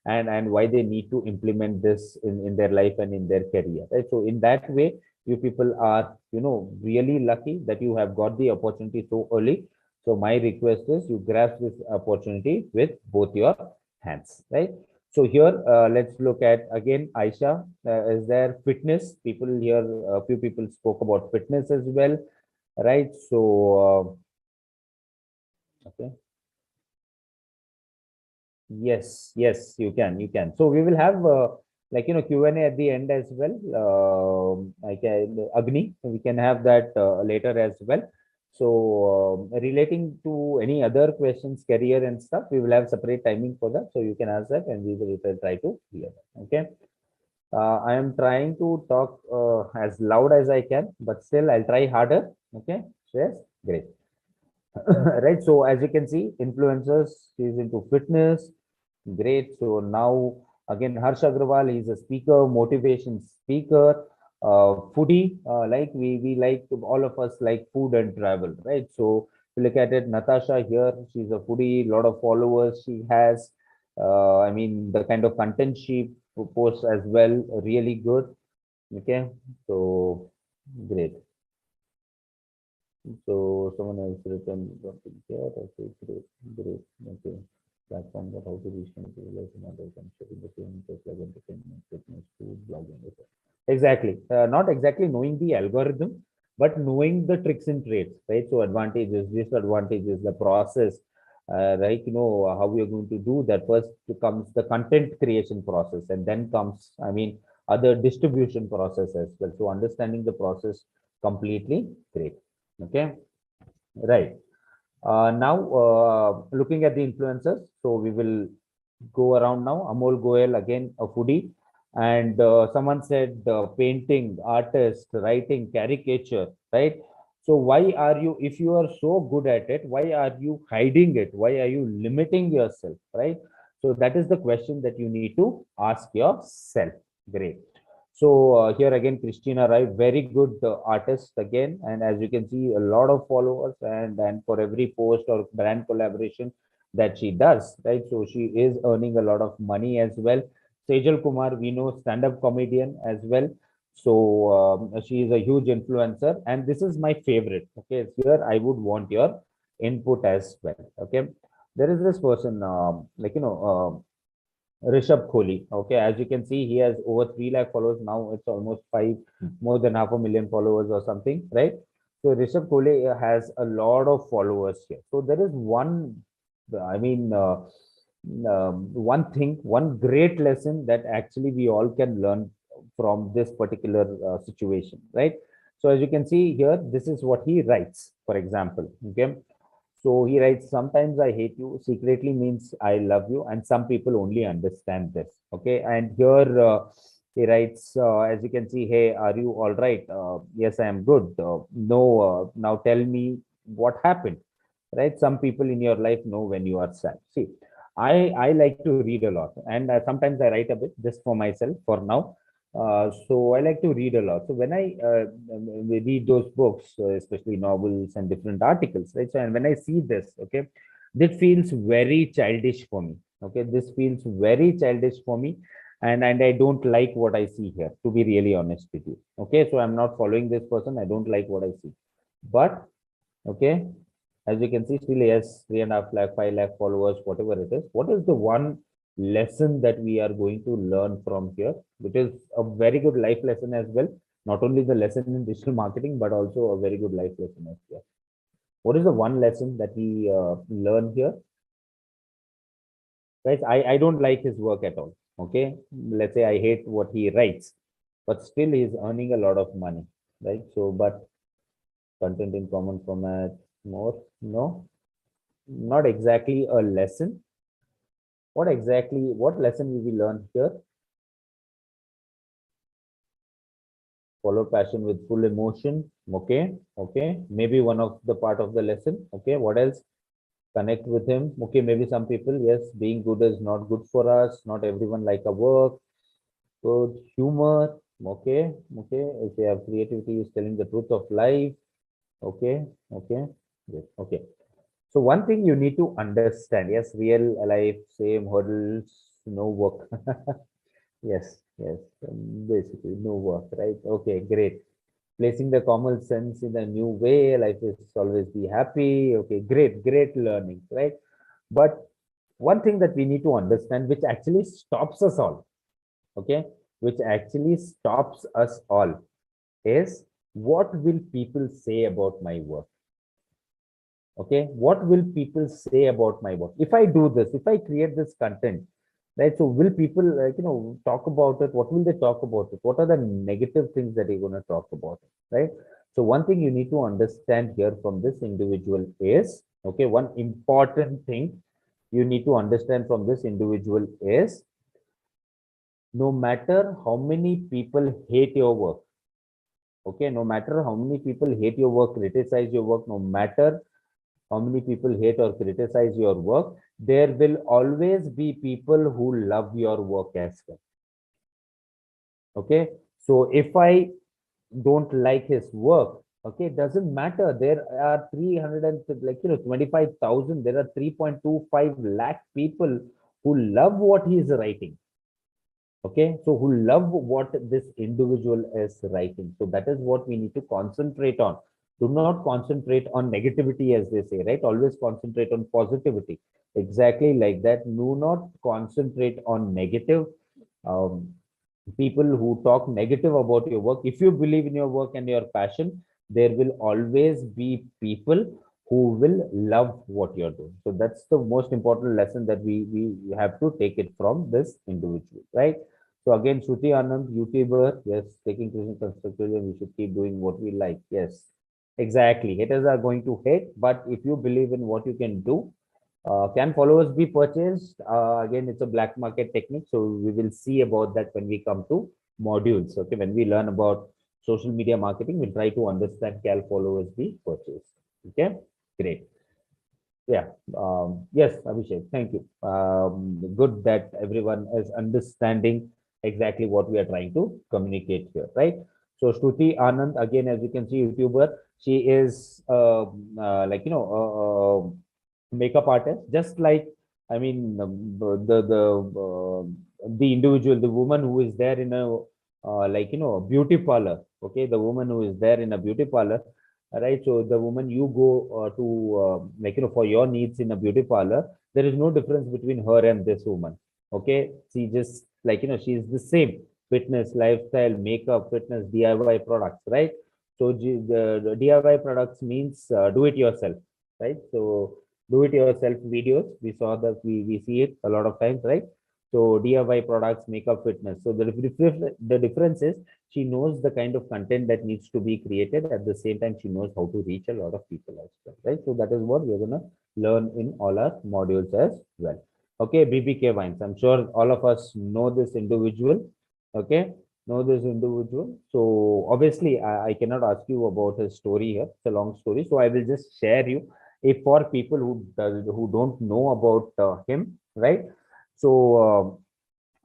and why they need to implement this in their life and in their career, right? So in that way, You people are, really lucky that you have got the opportunity so early. So my request is you grasp this opportunity with both your hands, right? So here, let's look at again, Aisha, is there fitness? People here, a few people spoke about fitness as well, right? So, okay. Yes, you can. So we will have Q&A at the end as well. I can Agni, we can have that later as well. So relating to any other questions, career and stuff, we will have separate timing for that. So you can ask that, and we will try to clear that. Okay. I am trying to talk as loud as I can, but still I'll try harder. Okay. Yes. Great. Right. So as you can see, influencers, he's into fitness. Great. So now again, Harsh Agrawal, he's a speaker, motivation speaker, foodie. Like we like, all of us like food and travel, right? So if you look at it, Natasha here, she's a foodie, lot of followers she has. I mean, the kind of content she posts as well, really good. Okay. So great. So someone has written something here. Okay, great, great. Okay. Platform that how to reach and realize and others and sharing the same interest like entertainment, fitness, food, blogging. Okay. Exactly. Not exactly knowing the algorithm, but knowing the tricks and trades, right? So advantages, disadvantages, the process, right? How we are going to do that. First comes the content creation process, and then comes, I mean, other distribution process as well. So understanding the process completely, great. Okay, right. Now, looking at the influencers, so we will go around now. Amol Goel, again, a foodie. And someone said painting, artist, writing, caricature, right? So why are you, if you are so good at it, why are you hiding it? Why are you limiting yourself, right? So that is the question that you need to ask yourself. Great. So here again, Christina Rai, very good artist again, and as you can see, a lot of followers, and for every post or brand collaboration that she does, right? So she is earning a lot of money as well. Sejal Kumar, we know, stand-up comedian as well. So she is a huge influencer, and this is my favorite. Okay, here I would want your input as well. Okay, there is this person, Rishabh Kohli. Okay, as you can see, he has over 3 lakh followers now. It's almost more than 500,000 followers or something, right? So Rishabh Kohli has a lot of followers here. So there is one, I mean, one great lesson that actually we all can learn from this particular situation, right? So as you can see here, this is what he writes, for example. Okay, so he writes, sometimes I hate you secretly means I love you, and some people only understand this. Okay. And here he writes, as you can see, hey, are you all right? Yes, I am good. No, now tell me what happened. Right. Some people in your life know when you are sad. See, I like to read a lot, and sometimes I write a bit just for myself for now. So I like to read a lot. So when I read those books, especially novels and different articles, right? So and when I see this, okay, this feels very childish for me. Okay, this feels very childish for me, and I don't like what I see here. To be really honest with you, okay. So I'm not following this person. I don't like what I see, but okay, as you can see, still yes, 3.5 lakh, 5 lakh followers, whatever it is. What is the one lesson that we are going to learn from here, which is a very good life lesson as well? Not only the lesson in digital marketing, but also a very good life lesson as well. What is the one lesson that we learn here? Guys, I don't like his work at all. Okay, let's say I hate what he writes, but still he's earning a lot of money, right? So, but content in common format, more, no, not exactly a lesson. What lesson will we learn here? Follow passion with full emotion. Okay, okay. Maybe one of the part of the lesson. Okay, what else? Connect with him. Okay, maybe some people, yes, being good is not good for us. Not everyone like a work. Good humor. Okay, okay. If you have creativity, is telling the truth of life. Okay, okay. Yes, okay. So one thing you need to understand, yes, real life, same hurdles, no work. Yes, yes, basically no work, right? Okay, great. placing the common sense in a new way. Life is always be happy. Okay, great learning, right? But one thing that we need to understand, which actually stops us all, okay, which actually stops us all, is what will people say about my work? Okay, what will people say about my work if I do this, if I create this content, right? So will people talk about it? What will they talk about it? What are the negative things that they're going to talk about it, right? So one thing you need to understand here from this individual is, okay, one important thing you need to understand from this individual is, no matter how many people hate your work, okay, no matter how many people hate your work, criticize your work, no matter how many people hate or criticize your work, there will always be people who love your work as well. Okay, so if I don't like his work, okay, it doesn't matter. There are 300 and 25,000, there are 3.25 lakh people who love what he is writing. Okay, so who love what this individual is writing. So that is what we need to concentrate on. Do not concentrate on negativity, as they say, right? Always concentrate on positivity. Exactly like that. Do not concentrate on negative um, people who talk negative about your work. If you believe in your work and your passion, there will always be people who will love what you're doing. So that's the most important lesson that we have to take it from this individual, right? So again, Shruti Anand, YouTuber, yes, taking Christian constructively, we should keep doing what we like. Yes, exactly. Haters are going to hate, but if you believe in what you can do, can followers be purchased? Again, it's a black market technique. So we will see about that when we come to modules. Okay, when we learn about social media marketing, we'll try to understand can followers be purchased. Okay, great. Yeah. Yes, Abhishek, thank you. Good that everyone is understanding exactly what we are trying to communicate here, right? So Shruti Anand, again, as you can see, YouTuber, she is makeup artist, just like, I mean, the individual, the woman who is there in a beauty parlor. Okay, the woman who is there in a beauty parlor, right? So the woman you go to for your needs in a beauty parlor, there is no difference between her and this woman. Okay, she just she is the same: fitness, lifestyle, makeup, fitness, DIY products, right? So the DIY products means do it yourself, right? So do it yourself videos, we saw that, we see it a lot of times, right? So DIY products, makeup, fitness. So the difference is, she knows the kind of content that needs to be created. At the same time, she knows how to reach a lot of people as well, right? So that is what we're going to learn in all our modules as well. Okay, BBK Wines. I'm sure all of us know this individual. Okay, know this individual. So obviously, I cannot ask you about his story here. It's a long story. So I will just share you. If for people who don't know about him, right? So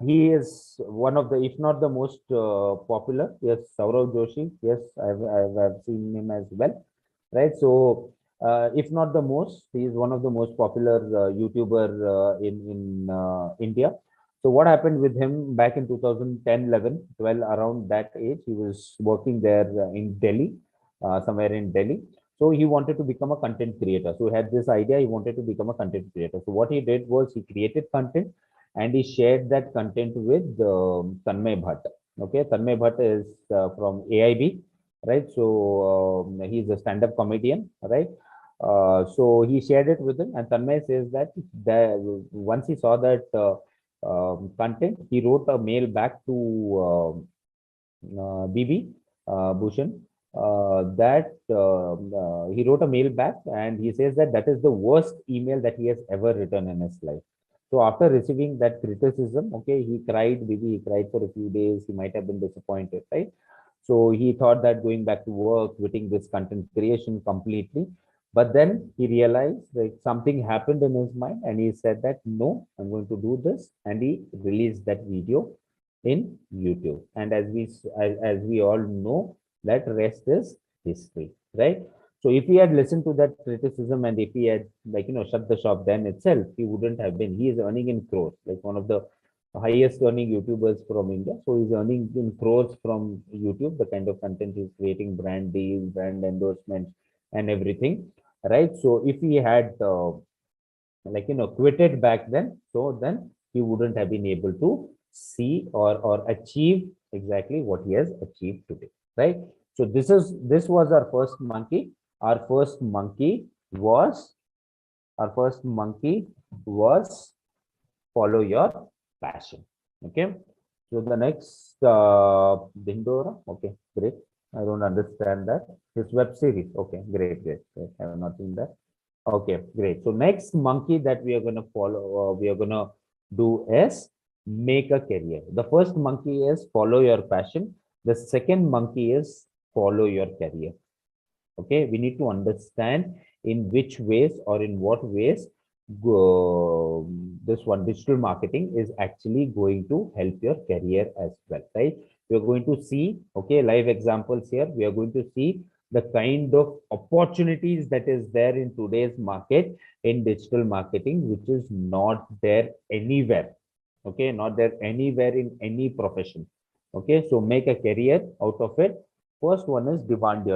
he is one of the, if not the most popular. Yes, Saurav Joshi. Yes, I've seen him as well, right? So if not the most, he is one of the most popular YouTuber in India. So what happened with him back in 2010, 11, 12, around that age, he was working there in Delhi, somewhere in Delhi. So he wanted to become a content creator. So he had this idea, he wanted to become a content creator. So what he did was he created content and he shared that content with Tanmay Bhatt. Okay, Tanmay Bhatt is from AIB, right? So he's a stand-up comedian, right? So he shared it with him, and Tanmay says that once he saw that content, he wrote a mail back to BB Bhushan, that he wrote a mail back, and he says that that is the worst email that he has ever written in his life. So after receiving that criticism, okay, he cried. Maybe he cried for a few days. He might have been disappointed, right? So he thought that going back to work, quitting this content creation completely. But then he realized that something happened in his mind, and he said that no, I'm going to do this, and he released that video in YouTube. And as we all know, that rest is history, right? So if he had listened to that criticism, and if he had shut the shop then itself, he wouldn't have been. He is earning in crores, like one of the highest earning YouTubers from India. So he's earning in crores from YouTube, the kind of content he's creating, brand deals, brand endorsements, and everything. Right. So if he had quitted back then, so then he wouldn't have been able to see or achieve exactly what he has achieved today. Right. So this was our first monkey. Our first monkey was our first monkey was follow your passion. Okay. So the next Dindora. Okay, great. I don't understand that. This web series. Okay, great. I have not seen that. Okay, great. So next monkey that we are going to follow, we are going to do is make a career. The first monkey is follow your passion. The second monkey is follow your career. Okay, we need to understand in which ways or in what ways this one digital marketing is actually going to help your career as well, right? We are going to see, okay, live examples here. We are going to see the kind of opportunities that is there in today's market in digital marketing, which is not there anywhere. Okay, not there anywhere in any profession. Okay, so make a career out of it. First one is demand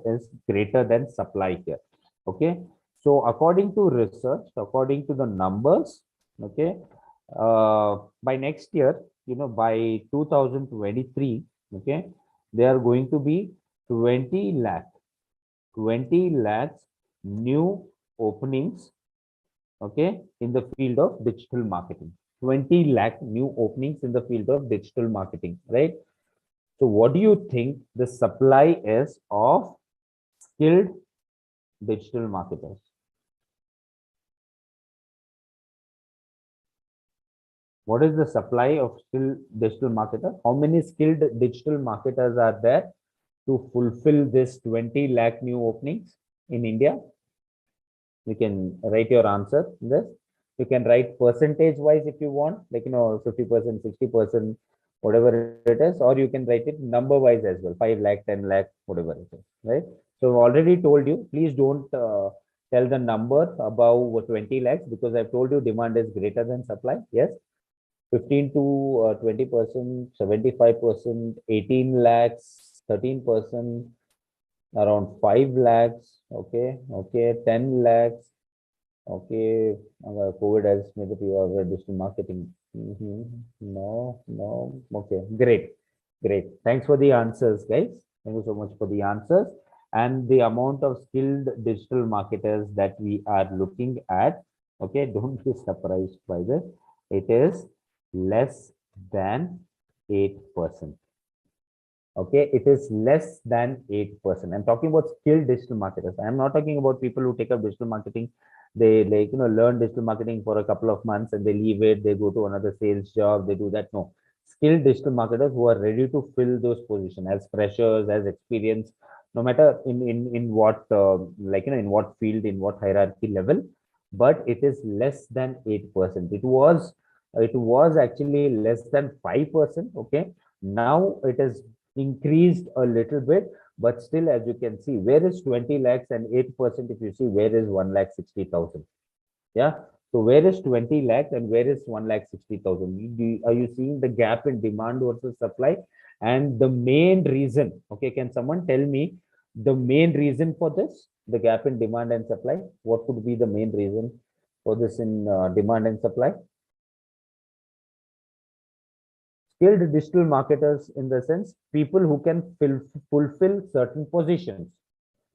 is greater than supply here. Okay, so according to research, according to the numbers, okay, by next year, by 2023, okay, there are going to be 20 lakhs new openings, okay, in the field of digital marketing. 20 lakh new openings in the field of digital marketing, right? So what do you think the supply is of skilled digital marketers? What is the supply of skilled digital marketers? How many skilled digital marketers are there to fulfill this 20 lakh new openings in India? You can write your answer in this. You can write percentage wise if you want, like 50%, 60%, whatever it is, or you can write it number wise as well, 5 lakh, 10 lakh, whatever it is, right? So I've already told you, please don't tell the number above 20 lakhs, because I've told you demand is greater than supply. Yes, 15 to 20%, 75%, 18 lakhs, 13%, around 5 lakhs, okay, 10 lakhs, okay. COVID has made it you are digital marketing. No, okay, great. Thanks for the answers, guys. Thank you so much for the answers. And the amount of skilled digital marketers that we are looking at, okay, don't be surprised by this. It is less than 8%. Okay, it is less than 8%. I'm talking about skilled digital marketers. I'm not talking about people who take up digital marketing. They learn digital marketing for a couple of months and they leave it. They go to another sales job. They do that. No, skilled digital marketers who are ready to fill those positions as freshers, as experience, no matter in what in what field, in what hierarchy level. But it is less than 8%. It was actually less than 5%. Okay, now it is increased a little bit, but still, as you can see, where is 20 lakhs and 8%? If you see, where is 1,60,000? Yeah. So where is 20 lakhs and where is 1,60,000? Are you seeing the gap in demand versus supply? And the main reason, okay, can someone tell me the main reason for this, the gap in demand and supply? What could be the main reason for this in demand and supply? Skilled digital marketers, in the sense people who can fulfill certain positions.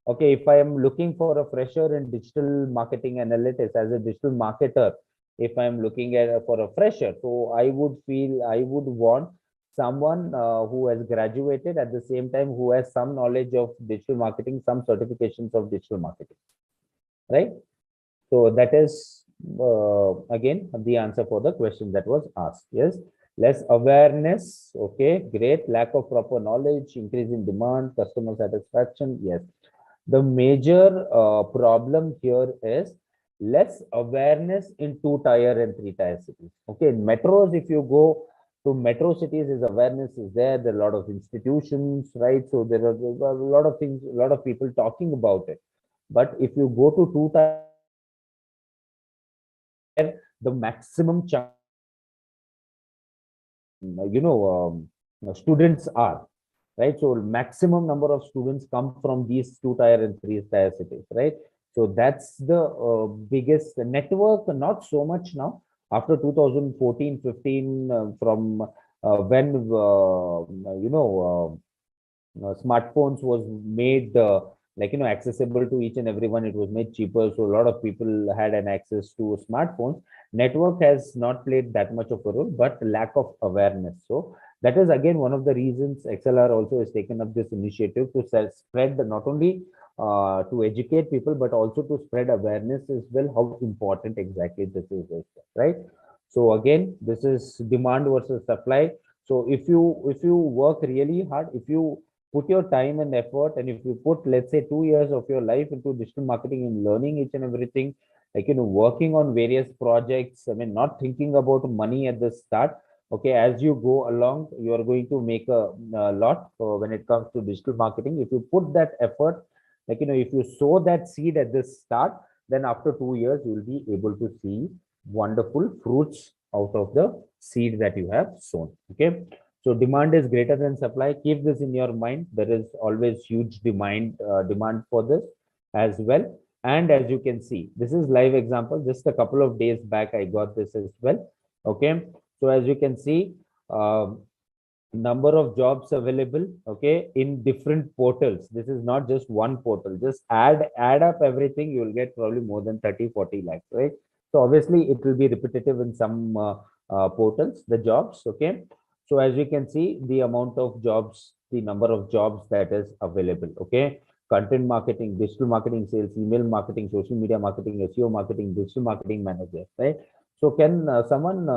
Okay, if I am looking for a fresher in digital marketing analytics as a digital marketer, if I am looking at for a fresher, so I would want someone who has graduated, at the same time who has some knowledge of digital marketing, some certifications of digital marketing, right? So that is again the answer for the question that was asked. Yes, less awareness. Okay, great. Lack of proper knowledge, increase in demand, customer satisfaction. Yes, the major problem here is less awareness in 2-tier and 3-tier cities. Okay, in metros, if you go to metro cities, is awareness is there. There are a lot of institutions, right? So there are a lot of things, a lot of people talking about it. But if you go to 2-tier, the maximum chunk students are, right? So maximum number of students come from these 2 tier and 3 tier cities, right? So that's the biggest network. Not so much now. After 2014, 15, from when smartphones was made accessible to each and everyone. It was made cheaper, so a lot of people had an access to smartphones. Network has not played that much of a role, but lack of awareness. So that is again one of the reasons XLR also has taken up this initiative to spread not only to educate people, but also to spread awareness as well, how important exactly this is, right? So again, this is demand versus supply. So if you work really hard, if you put your time and effort, and if you put, let's say, 2 years of your life into digital marketing and learning each and everything, working on various projects, I mean, not thinking about money at the start. Okay, as you go along, you are going to make a lot when it comes to digital marketing. If you put that effort, if you sow that seed at the start, then after 2 years, you will be able to see wonderful fruits out of the seed that you have sown. Okay. So demand is greater than supply. Keep this in your mind. There is always huge demand for this as well. And as you can see, this is live example. Just a couple of days back, I got this as well. Okay. So as you can see, number of jobs available, okay, in different portals. This is not just one portal. Just add up everything, you will get probably more than 30-40 lakhs, right? So obviously it will be repetitive in some portals, the jobs. Okay. So as you can see, the amount of jobs, the number of jobs that is available. Okay. Content marketing, digital marketing, sales, email marketing, social media marketing, SEO marketing, digital marketing manager, right? So can someone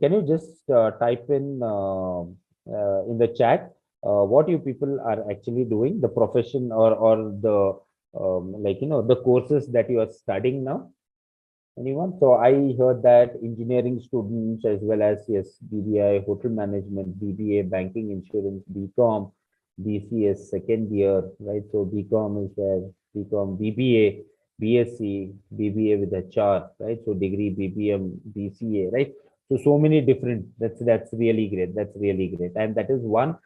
can you just type in the chat what you people are actually doing, the profession, or the the courses that you are studying now? Anyone? So I heard that engineering students, as well as, yes, BBI, hotel management, BBA, banking, insurance, BCom, BCS second year, right? So BCom is there, BCom, BBA, BSc, BBA with HR, right? So degree, BBM, BCA, right? So many different. That's really great. That's really great, and that is one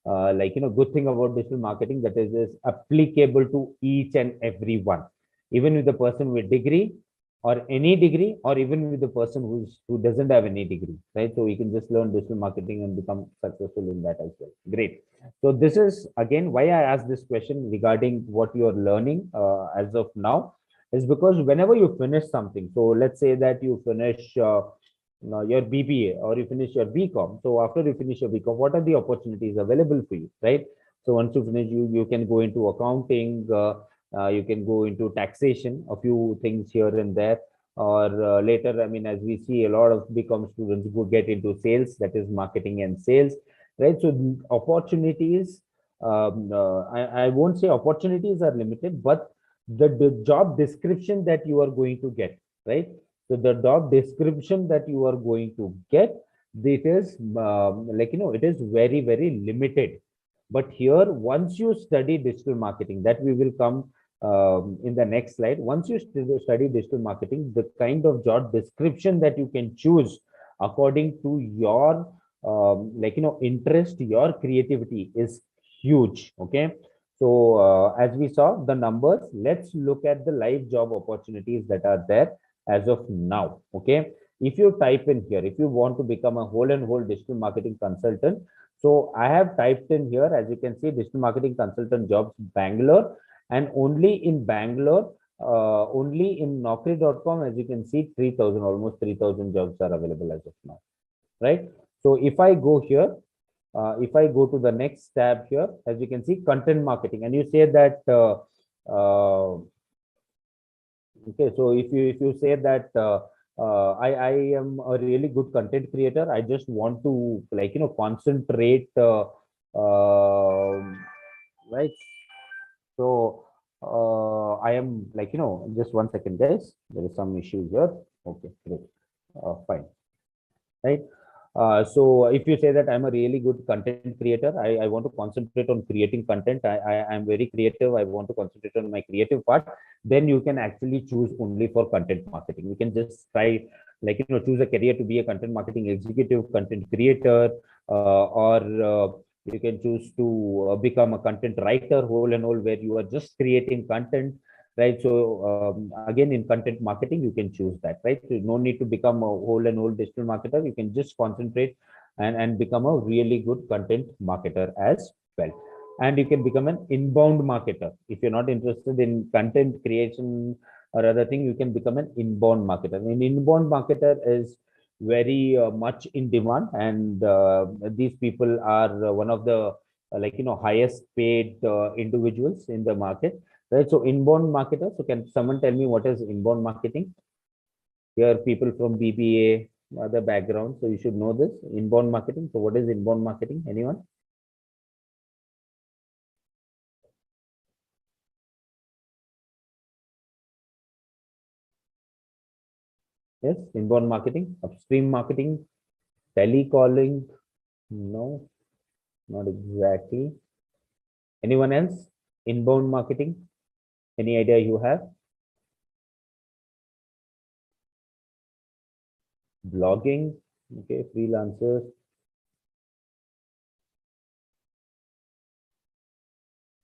good thing about digital marketing, that is applicable to each and every one, even with the person with degree or any degree, or even with the person who doesn't have any degree, right? So we can just learn digital marketing and become successful in that as well. Great. So this is again why I asked this question regarding what you're learning as of now, is because whenever you finish something, so let's say that you finish your BBA, or you finish your BCom. So after you finish your BCom, what are the opportunities available for you, right? So once you finish, you can go into accounting, you can go into taxation, a few things here and there, or later, I mean, as we see, a lot of BCom students go get into sales, that is marketing and sales, right? So opportunities, I won't say opportunities are limited, but the job description that you are going to get, right? So the job description that you are going to get, it is it is very, very limited. But here, once you study digital marketing, that we will come in the next slide. Once you study digital marketing, the kind of job description that you can choose according to your interest, your creativity is huge. Okay. So as we saw the numbers, let's look at the live job opportunities that are there as of now. Okay. If you type in here, if you want to become a whole and whole digital marketing consultant, so I have typed in here, as you can see, digital marketing consultant jobs, Bangalore, and only in Bangalore, only in Naukri.com, as you can see, 3,000, almost 3,000 jobs are available as of now, right? So if I go here, if I go to the next tab here, as you can see, content marketing, and you say that, okay, so if you say that I am a really good content creator, I just want to concentrate, right? So I am just one second, guys. There is some issue here. Okay, great. Fine. Right. So if you say that I'm a really good content creator, I want to concentrate on creating content. I'm very creative. I want to concentrate on my creative part. Then you can actually choose only for content marketing. You can just try, like, choose a career to be a content marketing executive, content creator, or you can choose to become a content writer, whole and all, where you are just creating content, right? So again, in content marketing, you can choose that, right? So no need to become a whole and whole digital marketer. You can just concentrate and become a really good content marketer as well. And you can become an inbound marketer. If you're not interested in content creation or other thing, you can become an inbound marketer. An inbound marketer is very much in demand, and these people are one of the highest paid individuals in the market, right? So inbound marketer. So can someone tell me what is inbound marketing? Here, people from BBA, other background, so you should know this inbound marketing. So what is inbound marketing? Anyone? Yes, inbound marketing, upstream marketing, telecalling. No, not exactly. Anyone else? Inbound marketing. Any idea you have? Blogging. Okay, freelancers.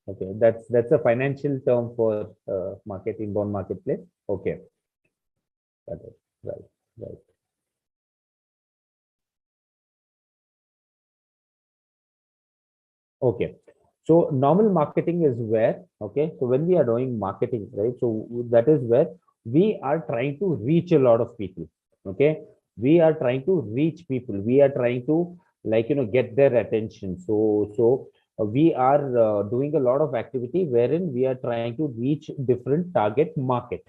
Okay, that's a financial term for market, inbound marketplace. Okay, got it. Right, right. Okay. So normal marketing is where, okay, so when we are doing marketing, right? So that is where we are trying to reach a lot of people. Okay. We are trying to reach people. We are trying to, get their attention. So we are doing a lot of activity wherein we are trying to reach different target market,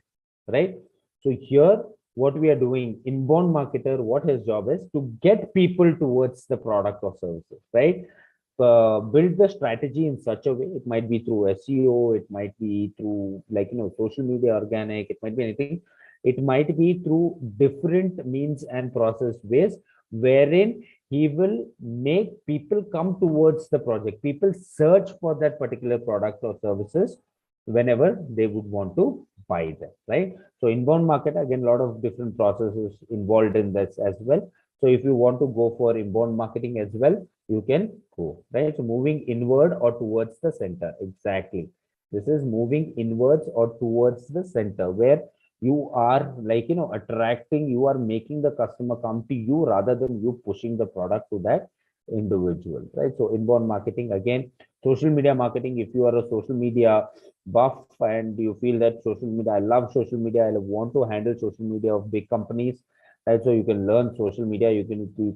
right? So here, what we are doing, inbound marketer, what his job is to get people towards the product or services, right? Build the strategy in such a way. It might be through SEO, it might be through social media, organic, it might be anything. It might be through different means and process ways wherein he will make people come towards the project. People search for that particular product or services whenever they would want to buy them, right? So inbound market, again, a lot of different processes involved in this as well. So if you want to go for inbound marketing as well, you can go, right? So moving inward or towards the center. Exactly. This is moving inwards or towards the center where you are attracting, you are making the customer come to you rather than you pushing the product to that individual, right? So inbound marketing, again, social media marketing. If you are a social media buff and you feel that social media, I love social media, I want to handle social media of big companies, right? So you can learn social media, you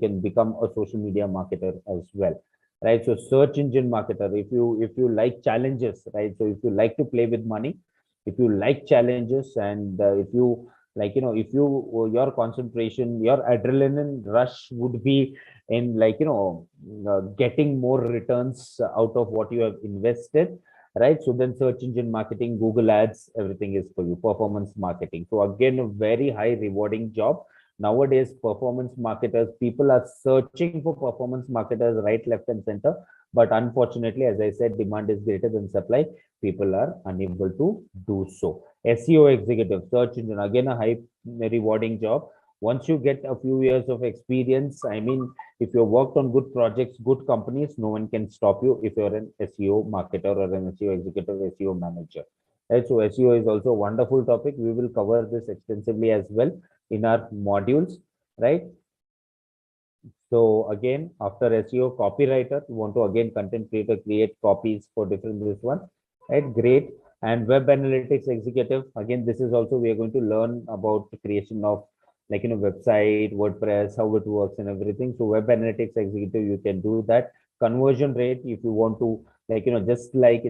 can become a social media marketer as well, right? So search engine marketer, if you like challenges, right? So if you like to play with money, if you like challenges, and if you if you your concentration, your adrenaline rush would be in getting more returns out of what you have invested, right? So then search engine marketing, Google ads, everything is for you. Performance marketing, so again, a very high rewarding job. Nowadays, performance marketers, people are searching for performance marketers right, left, and center. But unfortunately, as I said, demand is greater than supply. People are unable to do so. SEO executive, search engine, again, a high rewarding job. Once you get a few years of experience, I mean, if you worked on good projects, good companies, no one can stop you if you're an SEO marketer or an SEO executive, SEO manager. Right? So SEO is also a wonderful topic. We will cover this extensively as well in our modules, right? So again, after SEO, copywriter, you want to again content creator, create copies for different this one, right? Great. And web analytics executive, again, this is also we are going to learn about the creation of website, WordPress, how it works and everything. So web analytics executive, you can do that. Conversion rate, if you want to just like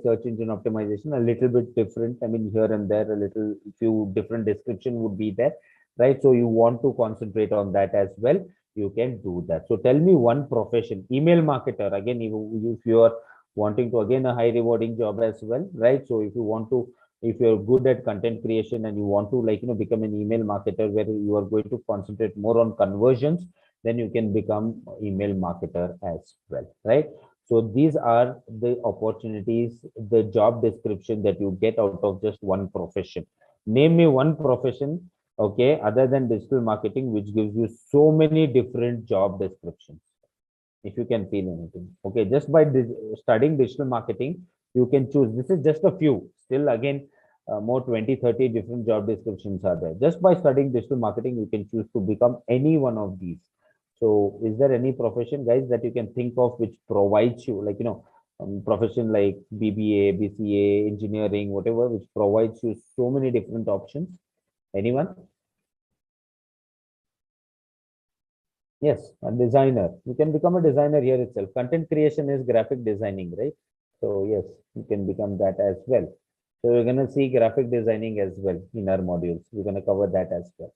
search engine optimization, a little bit different. I mean, here and there, a little few different description would be there, right? So you want to concentrate on that as well, you can do that. So tell me one profession. Email marketer, again, if you are wanting to, again, a high rewarding job as well, right? So if you want to, if you're good at content creation and you want to become an email marketer where you are going to concentrate more on conversions, then you can become email marketer as well, right? So these are the opportunities, the job description that you get out of just one profession. Name me one profession, okay, other than digital marketing, which gives you so many different job descriptions. If you can feel anything, okay, just by studying digital marketing, you can choose. This is just a few. Still, again, more 20, 30 different job descriptions are there. Just by studying digital marketing, you can choose to become any one of these. So is there any profession, guys, that you can think of which provides you, like, profession like BBA, BCA, engineering, whatever, which provides you so many different options? Anyone? Yes, a designer. You can become a designer here itself. Content creation is graphic designing, right? So yes, you can become that as well. So we're going to see graphic designing as well in our modules. We're going to cover that as well,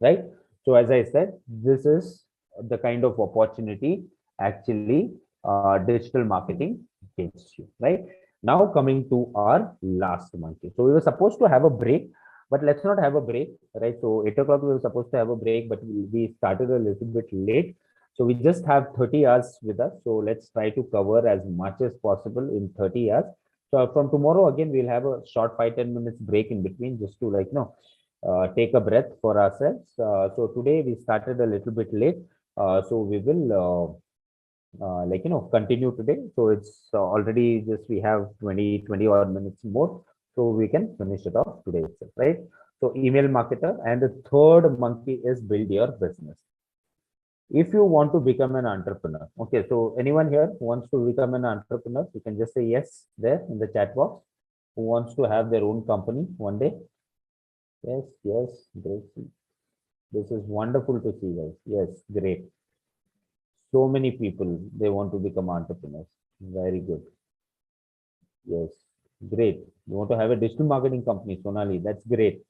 right? So as I said, this is the kind of opportunity actually digital marketing gives you, right? Now coming to our last monkey. So we were supposed to have a break, but let's not have a break, right? So 8 o'clock we were supposed to have a break, but we started a little bit late. So we just have 30 hours with us. So let's try to cover as much as possible in 30 hours. So from tomorrow, again, we'll have a short 5-10 minutes break in between, just to, like, take a breath for ourselves. So today we started a little bit late. So we will continue today. So it's already just, we have 20 odd minutes more. So we can finish it off today itself, right? So email marketer, and the third monkey is build your business. If you want to become an entrepreneur, okay, so anyone here who wants to become an entrepreneur, you can just say yes there in the chat box. Who wants to have their own company one day? Yes, yes, great. This is wonderful to see, guys. Yes, great. So many people, they want to become entrepreneurs. Very good. Yes, great. You want to have a digital marketing company, Sonali. That's great.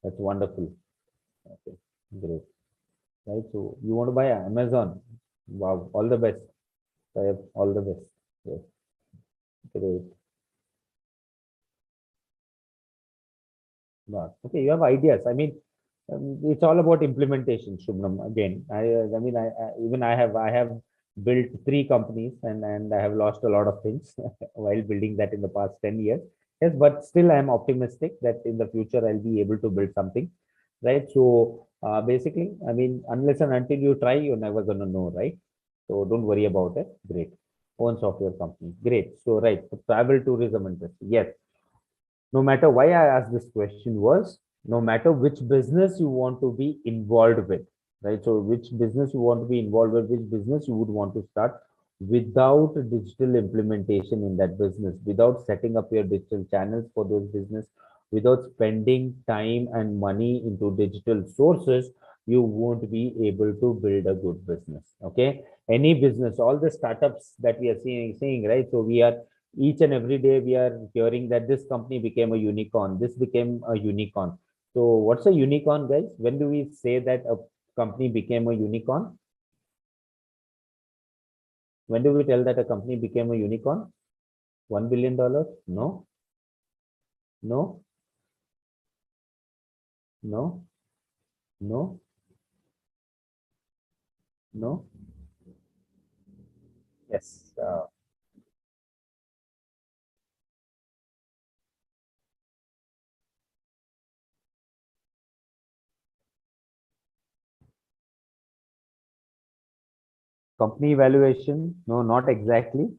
That's wonderful. Okay, great. Right. So you want to buy Amazon. Wow, all the best. All the best. Yes, great. Wow. Okay, you have ideas. I mean, it's all about implementation, Shubham. Again, even I have built 3 companies, and I have lost a lot of things while building that in the past 10 years. Yes, but still I am optimistic that in the future I'll be able to build something, right? So basically, I mean, unless and until you try, you're never gonna know, right? So don't worry about it. Great. Own software company. Great. So right, so travel tourism industry. Yes, no matter why I asked this question was, no matter which business you want to be involved with, right? So which business you want to be involved with, which business you would want to start, without digital implementation in that business, without setting up your digital channels for those business, without spending time and money into digital sources, you won't be able to build a good business. Okay. Any business, all the startups that we are seeing, right? So we are, each and every day we are hearing that this company became a unicorn, this became a unicorn. So what's a unicorn, guys? When do we say that a company became a unicorn? When do we tell that a company became a unicorn? $1 billion? No, no, no, no, no. Yes. Company valuation? No, not exactly.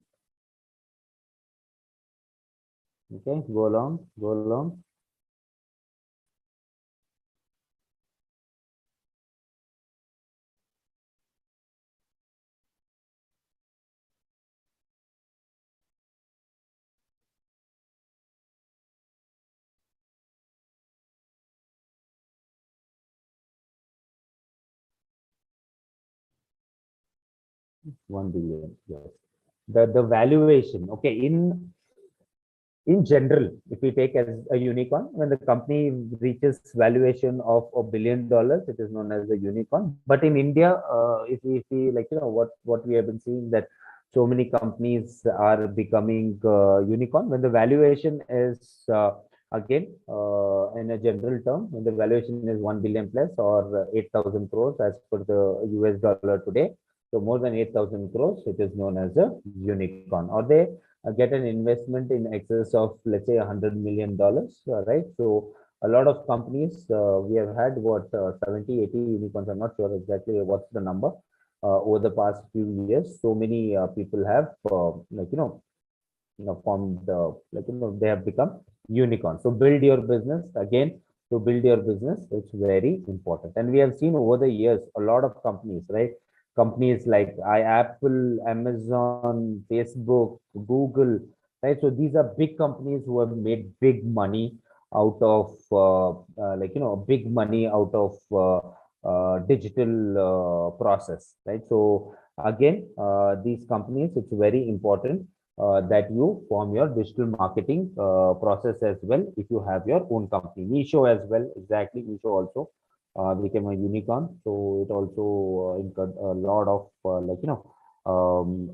Okay, go along, go along. $1 billion. Yes. The valuation. Okay, in general, if we take as a unicorn, when the company reaches valuation of $1 billion, it is known as a unicorn. But in India, if we see, like, what we have been seeing, that so many companies are becoming unicorn when the valuation is again, in a general term, when the valuation is 1 billion plus or 8,000 crores as per the US dollar today. So more than 8,000 crores, it is known as a unicorn, or they get an investment in excess of, let's say, $100 million, right? So a lot of companies, we have had what 70, 80 unicorns. I'm not sure exactly what's the number over the past few years. So many people have, formed, they have become unicorns. So build your business again. To build your business, it's very important. And we have seen over the years a lot of companies, right? Companies like Apple, Amazon, Facebook, Google, right? So these are big companies who have made big money out of big money out of digital process, right? So again, these companies, it's very important that you form your digital marketing process as well. If you have your own company, Misho as well, exactly. Misho also became a unicorn, so it also incurred a lot of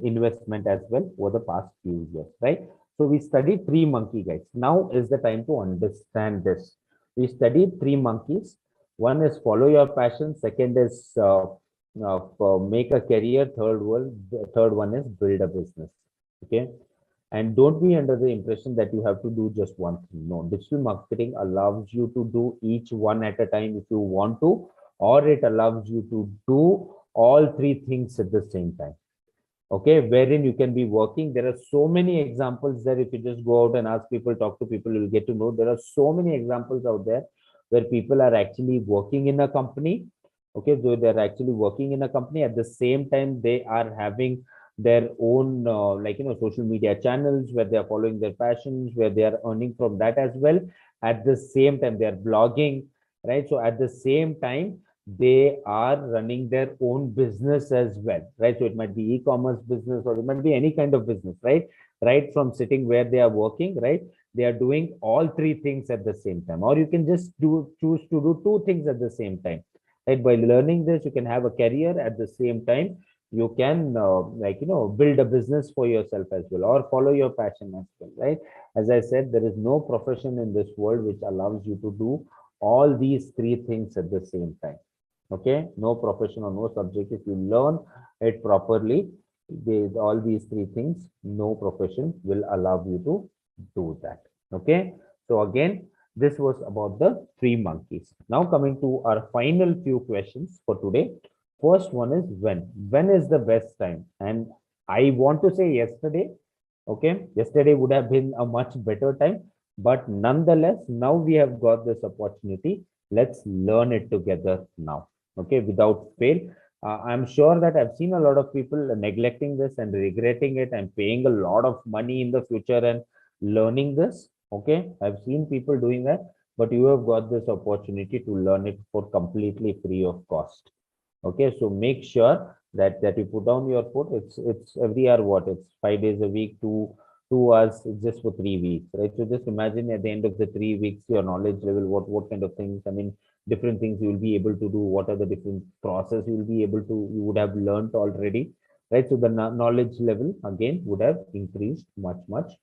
investment as well over the past few years, right? So we studied three monkey guys. Now is the time to understand this. We studied three monkeys. One is follow your passion. Second is make a career. Third one is build a business. Okay. And don't be under the impression that you have to do just one thing. No, digital marketing allows you to do each one at a time if you want to, or it allows you to do all three things at the same time. Okay, wherein you can be working. There are so many examples there. If you just go out and ask people, talk to people, you'll get to know there are so many examples out there where people are actually working in a company. Okay, so they're actually working in a company at the same time they are having their own social media channels where they are following their passions, where they are earning from that as well. At the same time they are blogging, right? So at the same time they are running their own business as well, right? So it might be e-commerce business or it might be any kind of business, right? Right from sitting where they are working, right? They are doing all three things at the same time, or you can just choose to do two things at the same time, right? By learning this, you can have a career at the same time. You can build a business for yourself as well, or follow your passion as well, right? As I said, there is no profession in this world which allows you to do all these three things at the same time. Okay, no profession or no subject, if you learn it properly, all these three things, no profession will allow you to do that. Okay, so again, this was about the three monkeys. Now coming to our final few questions for today. First one is when is the best time? And I want to say yesterday. Okay, yesterday would have been a much better time, but nonetheless, now we have got this opportunity. Let's learn it together now. Okay, without fail. I'm sure that I've seen a lot of people neglecting this and regretting it and paying a lot of money in the future and learning this. Okay, I've seen people doing that, but you have got this opportunity to learn it for completely free of cost. Okay, so make sure that you put down your foot. It's every hour, what, it's 5 days a week, 2 hours just for 3 weeks, right? So just imagine at the end of the 3 weeks your knowledge level, what kind of things, I mean, different things you will be able to do, what are the different process you will be able to, you would have learned already, right? So the knowledge level again would have increased much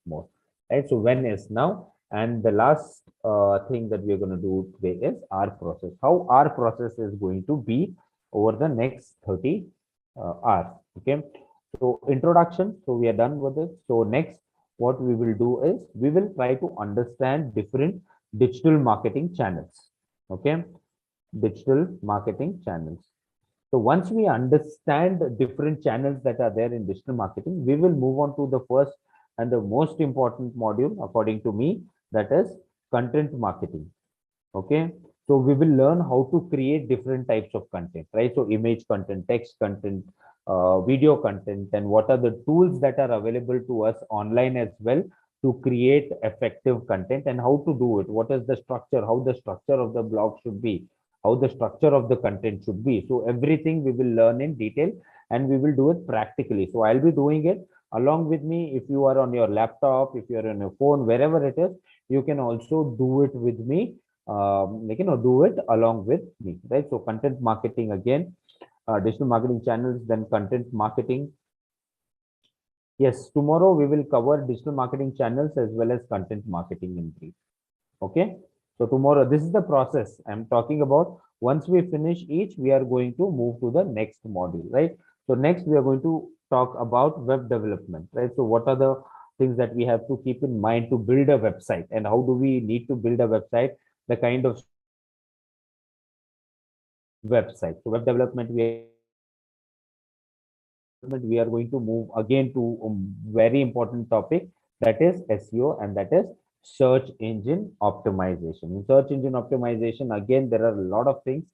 more, right? So when is now. And the last thing that we're going to do today is our process, how our process is going to be over the next 30 hours. Okay, so introduction, so we are done with it. So next, what we will do is we will try to understand different digital marketing channels. Okay, digital marketing channels. So once we understand the different channels that are there in digital marketing, we will move on to the first and the most important module, according to me, that is content marketing. Okay, so we will learn how to create different types of content, right? So image content, text content, video content, and what are the tools that are available to us online as well to create effective content, and how to do it. What is the structure, how the structure of the blog should be, how the structure of the content should be. So everything we will learn in detail and we will do it practically. So I'll be doing it along with me. If you are on your laptop, if you're on your phone, wherever it is, you can also do it with me. Do it along with me, right? So content marketing again, digital marketing channels, then content marketing. Yes, tomorrow we will cover digital marketing channels as well as content marketing in brief. Okay. So tomorrow, this is the process I'm talking about. Once we finish each, we are going to move to the next module, right? So next, we are going to talk about web development, right? So what are the things that we have to keep in mind to build a website, and how do we need to build a website? The kind of website. So web development, we are going to move again to a very important topic, that is SEO, and that is search engine optimization. In search engine optimization, again, there are a lot of things,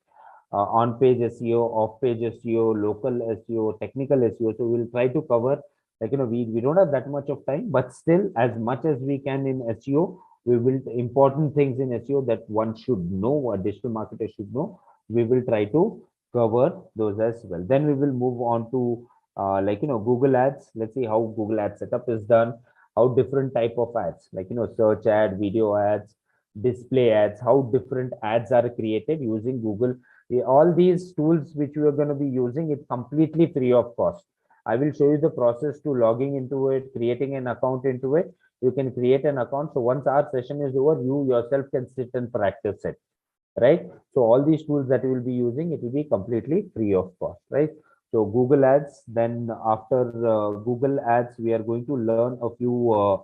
on-page SEO, off-page SEO, local SEO, technical SEO. So we'll try to cover, like, we don't have that much of time, but still, as much as we can in SEO, we will important things in SEO that one should know, a digital marketer should know. We will try to cover those as well. Then we will move on to Google Ads. Let's see how Google Ads setup is done, how different type of ads, search ad, video ads, display ads, how different ads are created using Google. All these tools which we are going to be using, it's completely free of cost. I will show you the process to logging into it, creating an account into it. You can create an account. So once our session is over, you yourself can sit and practice it, right? So all these tools that you will be using, it will be completely free of cost, right? So Google Ads, then after Google Ads, we are going to learn a few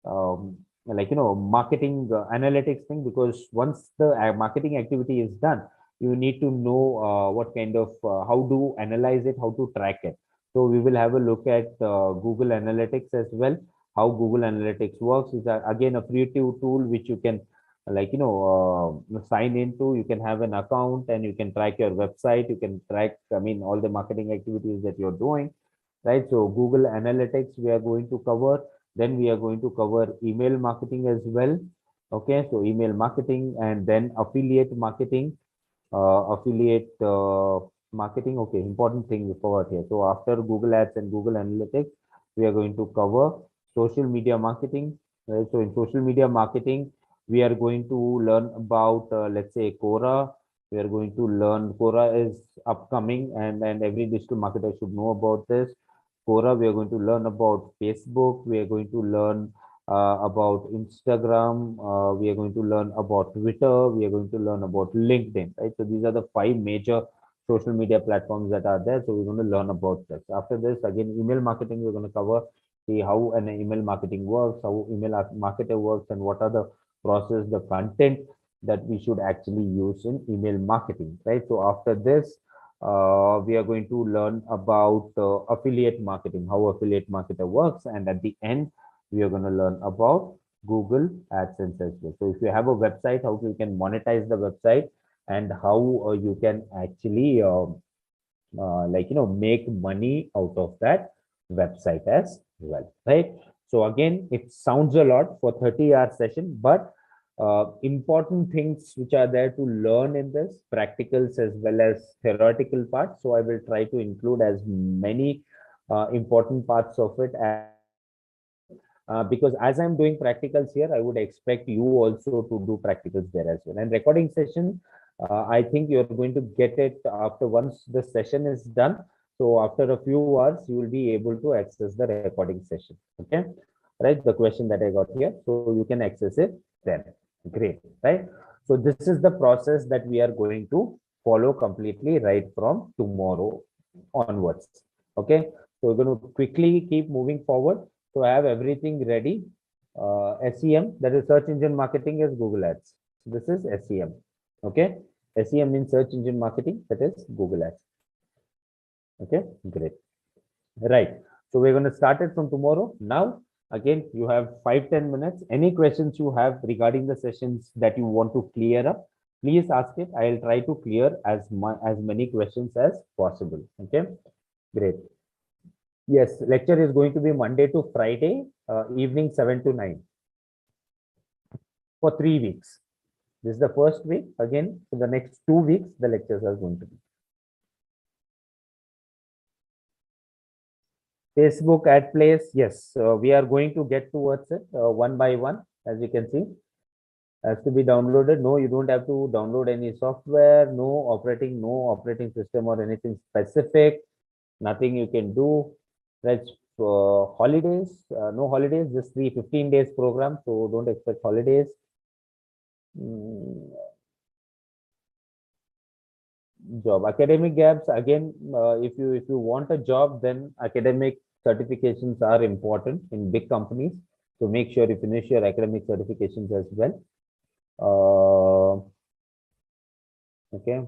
marketing analytics thing, because once the marketing activity is done, you need to know what kind of how to analyze it, how to track it. So we will have a look at Google Analytics as well. How Google Analytics works is again a free tool which you can sign into. You can have an account and you can track your website. You can track, I mean, all the marketing activities that you're doing, right? So Google Analytics we are going to cover. Then we are going to cover email marketing as well. Okay, so email marketing, and then affiliate marketing, affiliate marketing. Okay, important thing we forgot here. So after Google Ads and Google Analytics, we are going to cover social media marketing. Right? So in social media marketing, we are going to learn about, let's say, Quora. We are going to learn, Quora is upcoming, and every digital marketer should know about this. Quora, we are going to learn about Facebook. We are going to learn about Instagram. We are going to learn about Twitter. We are going to learn about LinkedIn, right? So these are the 5 major social media platforms that are there. So we're going to learn about this. After this, again, email marketing, we're going to cover, see how an email marketing works, how email marketer works, and what are the process, the content that we should actually use in email marketing, right? So after this, we are going to learn about affiliate marketing, how affiliate marketer works, and at the end, we are going to learn about Google AdSense as well. So if you have a website, how you can monetize the website, and how you can actually make money out of that website as well, right? So again, it sounds a lot for 30-hour session, but important things which are there to learn in this, practicals as well as theoretical parts. So I will try to include as many important parts of it as because as I'm doing practicals here, I would expect you also to do practicals there as well. And recording session, I think you're going to get it after once the session is done. So after a few hours, you will be able to access the recording session. Okay, right? The question that I got here, so you can access it then. Great, right? So this is the process that we are going to follow completely right from tomorrow onwards. Okay, so we're going to quickly keep moving forward. So I have everything ready. SEM, that is search engine marketing, is Google Ads. This is SEM. Okay, SEM means search engine marketing, that is Google Ads. Okay, great. Right. So we're going to start it from tomorrow. Now, again, you have 5-10 minutes. Any questions you have regarding the sessions that you want to clear up, please ask it. I'll try to clear as many questions as possible. Okay, great. Yes, lecture is going to be Monday to Friday, evening 7 to 9 for 3 weeks. This is the first week. Again, for the next 2 weeks, the lectures are going to be. Facebook ad place, yes, we are going to get towards it one by one, as you can see. Has to be downloaded. No, you don't have to download any software, no operating system or anything specific. Nothing you can do. That's holidays, no holidays, just 15 days program, so don't expect holidays. Mm, job academic gaps again. If you want a job, then academic certifications are important in big companies. So make sure you finish your academic certifications as well. Okay.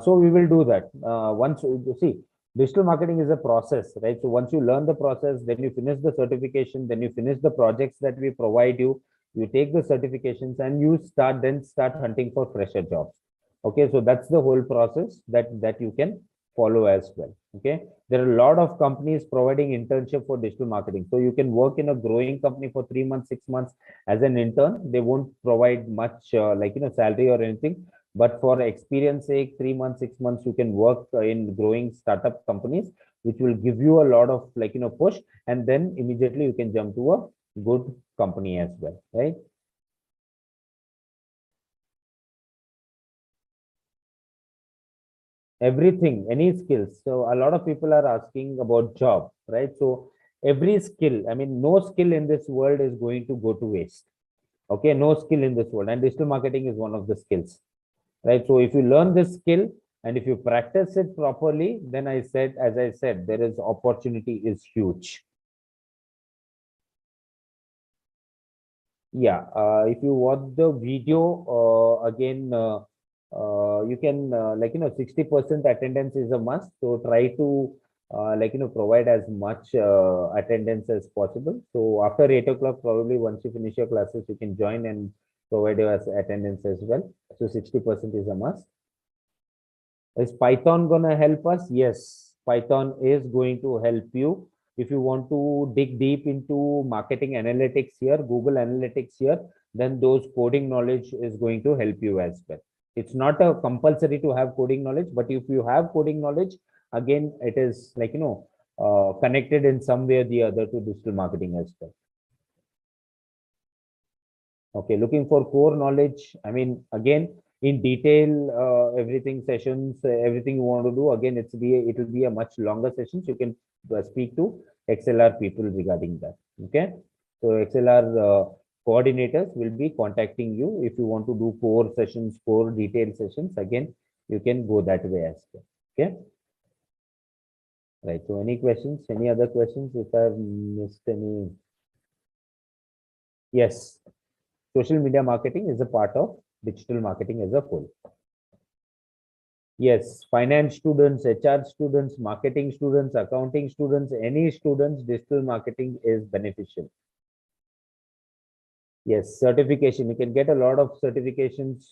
So we will do that. Once you see, digital marketing is a process, right? So once you learn the process, then you finish the certification, then you finish the projects that we provide you, you take the certifications and you start hunting for fresher jobs. Okay, so that's the whole process that you can follow as well. Okay, there are a lot of companies providing internship for digital marketing. So you can work in a growing company for 3 months, 6 months as an intern. They won't provide much salary or anything, but for experience sake, 3 months, 6 months, you can work in growing startup companies, which will give you a lot of push, and then immediately you can jump to a good company as well, right? Everything, any skills. So a lot of people are asking about job, right? So every skill, I mean, no skill in this world is going to go to waste. Okay, no skill in this world, and digital marketing is one of the skills, right? So if you learn this skill and if you practice it properly, then as I said, there is opportunity is huge. Yeah, if you watch the video again, you can 60% attendance is a must. So try to provide as much attendance as possible. So after 8 o'clock, probably once you finish your classes, you can join and provide your attendance as well. So 60% is a must. Is Python gonna help us? Yes, Python is going to help you. If you want to dig deep into marketing analytics here, Google Analytics here, then those coding knowledge is going to help you as well. It's not a compulsory to have coding knowledge, but if you have coding knowledge, again, it is connected in some way or the other to digital marketing as well. Okay, looking for core knowledge. I mean, again, in detail, everything sessions, everything you want to do. Again, it will be a much longer session. So you can speak to XLR people regarding that. Okay, so XLR coordinators will be contacting you if you want to do core sessions, core detailed sessions. Again, you can go that way as well. Okay. Right. So any questions? Any other questions? If I've missed any. Yes. Social media marketing is a part of digital marketing as a whole. Yes, finance students, HR students, marketing students, accounting students, any students, digital marketing is beneficial. Yes, certification. You can get a lot of certifications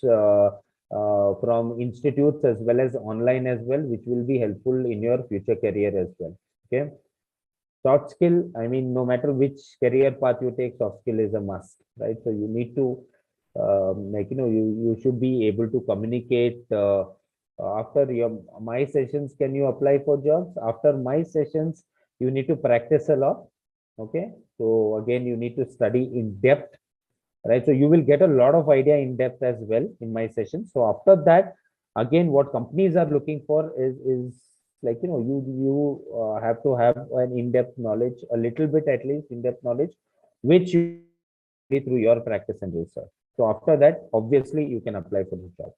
from institutes as well as online as well, which will be helpful in your future career as well. Okay. Soft skill, I mean, no matter which career path you take, soft skill is a must, right? So you need to, you should be able to communicate. After my sessions, can you apply for jobs? After my sessions, you need to practice a lot. Okay. So again, you need to study in depth, right? So you will get a lot of idea in depth as well in my session. So after that, again, what companies are looking for is you have to have an in-depth knowledge, a little bit at least in-depth knowledge, which you through your practice and research. So after that, obviously you can apply for the job.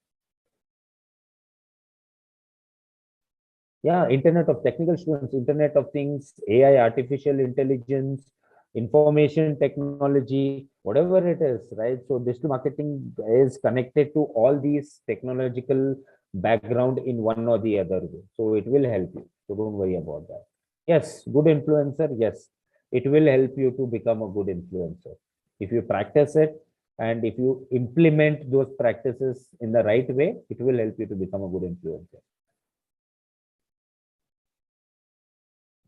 Yeah, Internet of Technical Students, Internet of Things, AI, artificial intelligence, information technology, whatever it is, right? So digital marketing is connected to all these technological background in one or the other way. So it will help you. So don't worry about that. Yes, good influencer. Yes, it will help you to become a good influencer. If you practice it and if you implement those practices in the right way, it will help you to become a good influencer.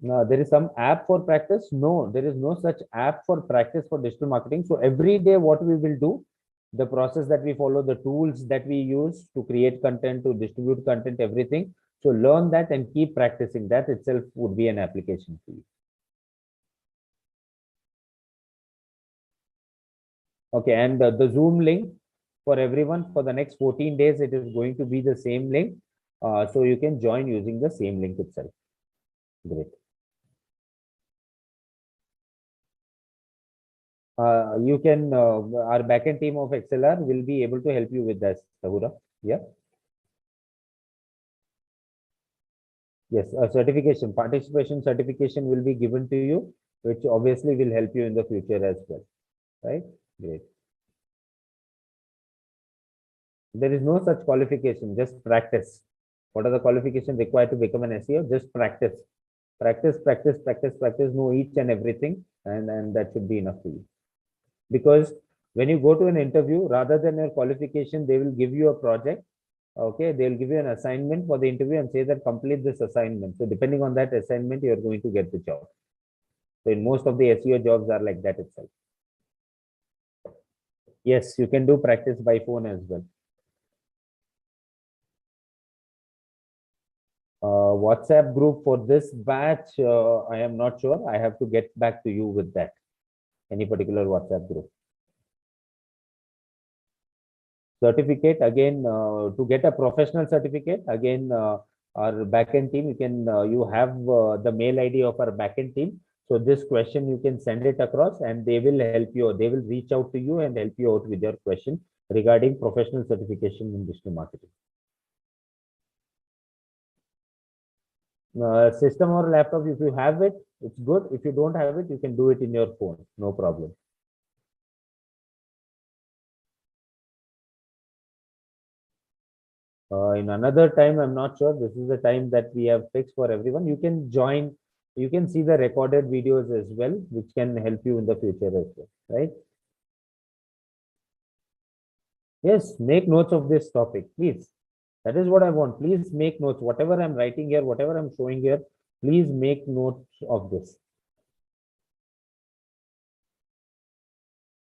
No, there is some app for practice. No, there is no such app for practice for digital marketing. So every day, what we will do, the process that we follow, the tools that we use to create content, to distribute content, everything. So learn that and keep practicing. That itself would be an application for you. Okay, and the Zoom link for everyone for the next 14 days, it is going to be the same link. So you can join using the same link itself. Great. You can, our backend team of XLR will be able to help you with that, Sahura. Yeah. Yes, a certification, participation certification will be given to you, which obviously will help you in the future as well. Right? Great. There is no such qualification, just practice. What are the qualifications required to become an SEO? Just practice. Practice, practice, practice, practice, know each and everything, and that should be enough for you. Because when you go to an interview, rather than your qualification, they will give you a project. Okay, they'll give you an assignment for the interview and say that complete this assignment. So depending on that assignment, you're going to get the job. So in most of the SEO jobs are like that itself. Yes, you can do practice by phone as well. WhatsApp group for this batch, I am not sure. I have to get back to you with that. Any particular WhatsApp group. Certificate, again, to get a professional certificate, again, our backend team, you have the mail ID of our backend team. So this question, you can send it across and they will help you. They will reach out to you and help you out with your question regarding professional certification in digital marketing. System or laptop, if you have it, it's good. If you don't have it, you can do it in your phone, no problem. In another time, I'm not sure. This is the time that we have fixed for everyone. You can join, you can see the recorded videos as well, which can help you in the future as well, right? Yes, make notes of this topic, please. That is what I want. Please make notes. Whatever I'm writing here, whatever I'm showing here, please make notes of this.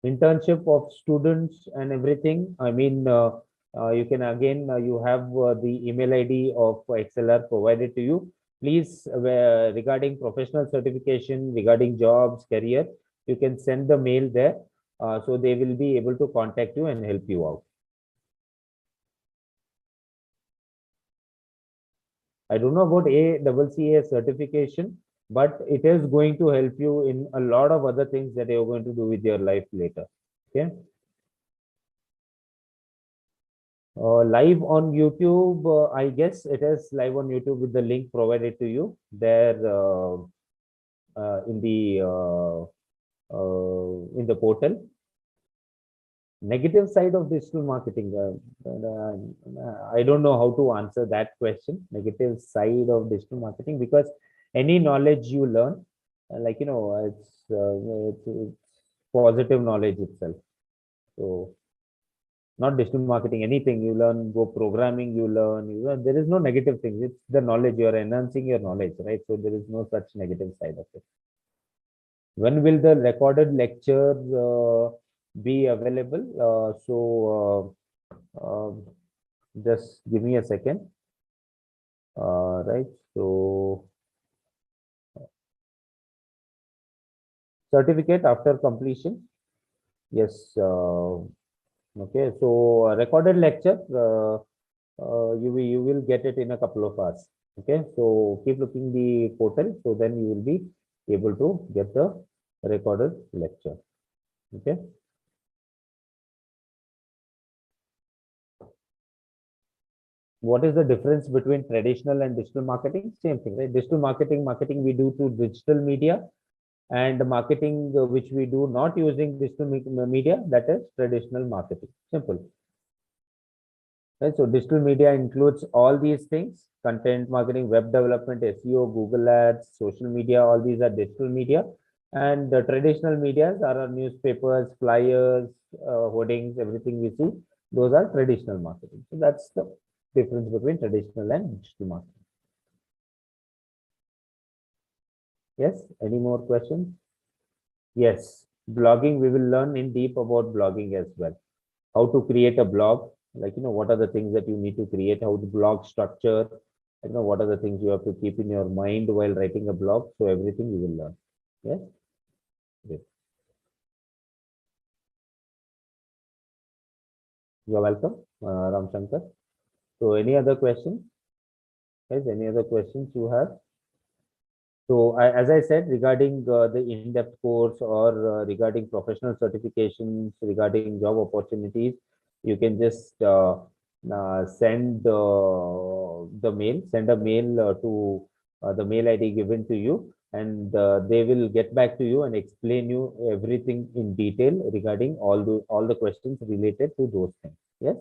Internship of students and everything. I mean, you can again, you have the email ID of XLR provided to you. Please, regarding professional certification, regarding jobs, career, you can send the mail there. So they will be able to contact you and help you out. I don't know about ACCA certification, but it is going to help you in a lot of other things that you're going to do with your life later. Okay. Live on YouTube, I guess it is live on YouTube with the link provided to you there in the portal. Negative side of digital marketing. I don't know how to answer that question. Negative side of digital marketing, because any knowledge you learn, it's positive knowledge itself. So not digital marketing, anything you learn, go programming, you learn, there is no negative things. It's the knowledge, you're enhancing your knowledge, right? So there is no such negative side of it. When will the recorded lecture be available? Just give me a second. Right. So certificate after completion. Yes. Okay. So recorded lecture, you will get it in a couple of hours. Okay. So keep looking the portal. So then you will be able to get the recorded lecture. Okay. What is the difference between traditional and digital marketing? Same thing, right? Digital marketing we do through digital media, and marketing which we do not using digital media, that is traditional marketing. Simple. Right? So digital media includes all these things: content marketing, web development, SEO, Google Ads, social media. All these are digital media, and the traditional medias are our newspapers, flyers, hoardings, everything we see. Those are traditional marketing. So that's the difference between traditional and digital marketing. Yes, any more questions? Yes, blogging, we will learn in deep about blogging as well. How to create a blog, what are the things that you need to create, how the blog structure, what are the things you have to keep in your mind while writing a blog. So everything you will learn. Yes. Great. You're welcome, Ram Shankar. So any other questions? Guys, any other questions you have? So as I said, regarding the in-depth course or regarding professional certifications, regarding job opportunities, you can just send a mail to the mail ID given to you, and they will get back to you and explain you everything in detail regarding all the questions related to those things. Yes.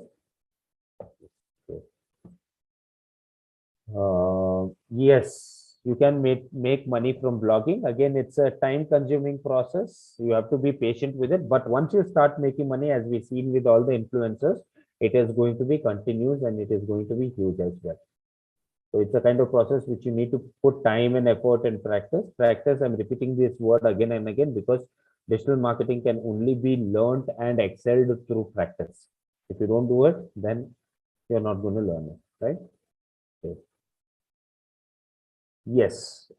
Yes, you can make money from blogging. Again, it's a time-consuming process. You have to be patient with it. But once you start making money, as we've seen with all the influencers, it is going to be continuous and it is going to be huge as well. So it's a kind of process which you need to put time and effort and practice. Practice, I'm repeating this word again and again because digital marketing can only be learned and excelled through practice. If you don't do it, then you're not going to learn it, right? Okay. Yes,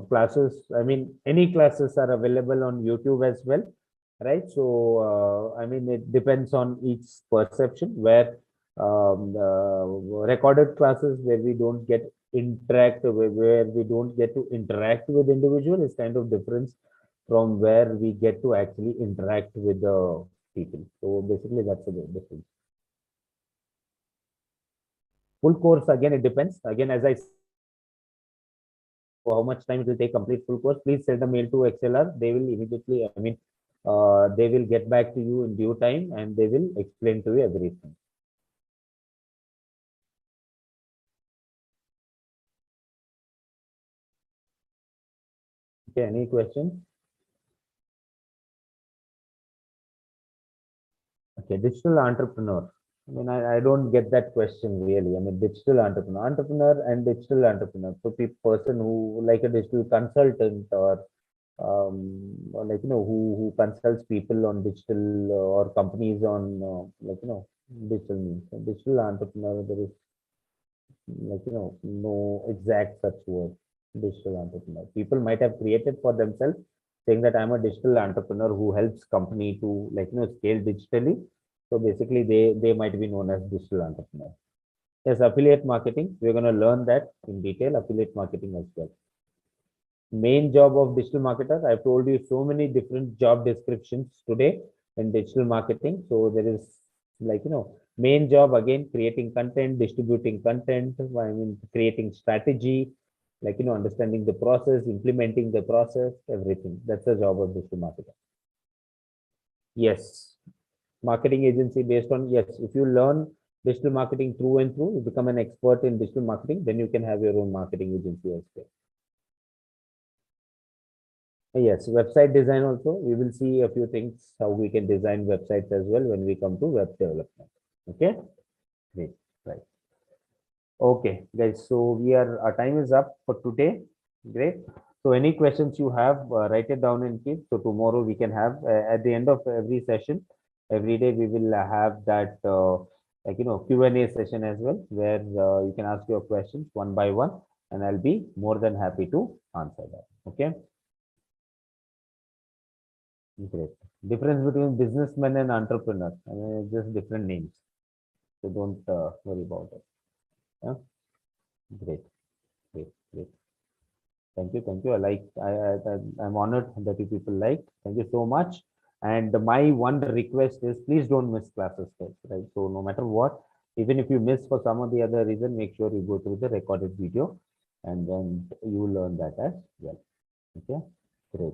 classes, I mean, any classes are available on YouTube as well, right? So, I mean, it depends on each perception where recorded classes where we don't get where we don't get to interact with individual is kind of difference from where we get to actually interact with the people. So basically that's the difference. Full course, again, it depends. Again, as I how much time it will take complete full course, please send a mail to XLR. They will immediately, I mean, they will get back to you in due time and they will explain to you everything. Okay, any questions? Okay, digital entrepreneur. I mean, I don't get that question really. I mean, digital entrepreneur and digital entrepreneur. So, person who like a digital consultant or like who consults people on digital or companies on like digital means. So digital entrepreneur, there is like no exact such word. Digital entrepreneur, people might have created for themselves saying that I'm a digital entrepreneur who helps company to like scale digitally. So basically they might be known as digital entrepreneur. Yes, affiliate marketing, we're going to learn that in detail. Affiliate marketing as well. Main job of digital marketer, I've told you so many different job descriptions today in digital marketing. So there is like main job, again, creating content, distributing content, I mean creating strategy, like understanding the process, implementing the process, everything. That's the job of digital marketer. Yes, marketing agency based on, yes, if you learn digital marketing through and through, you become an expert in digital marketing, then you can have your own marketing agency as well. Yes, website design also. We will see a few things how we can design websites as well when we come to web development. Okay, great, right. Okay, guys. So our time is up for today. Great. So any questions you have, write it down in case. So tomorrow we can have at the end of every session, every day we will have that like Q&A session as well, where you can ask your questions one by one, and I'll be more than happy to answer that. Okay. Great. Difference between businessman and entrepreneur. I mean, it's just different names. So don't worry about it. Yeah. Great. Great. Great. Thank you. Thank you. I'm honored that you people like. Thank you so much. And my one request is please don't miss classes, guys, right? So no matter what, even if you miss for some or the other reason, make sure you go through the recorded video and then you learn that as well. Okay. Great.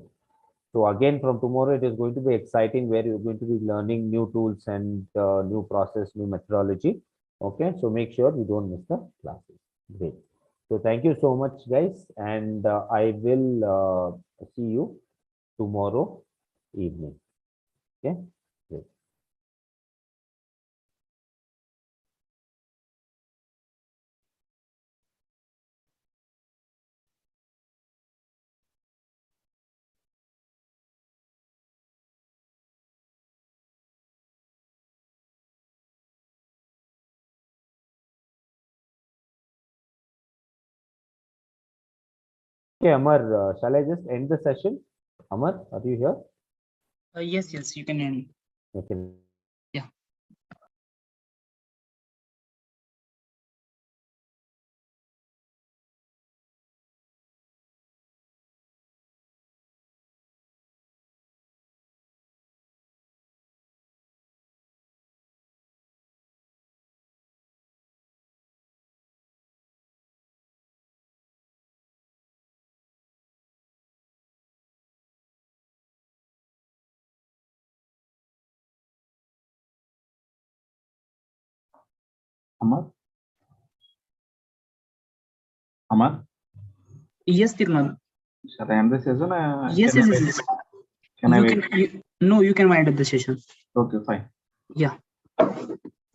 So again, from tomorrow, it is going to be exciting where you're going to be learning new tools and new process, new methodology. Okay, so make sure you don't miss the classes. Great. So thank you so much, guys, and I will see you tomorrow evening. Okay. Great. Okay, Amar, shall I just end the session? Amar, are you here? Yes, you can end. Okay. Yeah. Amar? Amar? Yes, Tirman. Shall I end the session? Yes, Can I yes, wait? yes. Can I You wait? can, no, you can wind up the session. Okay, fine. Yeah.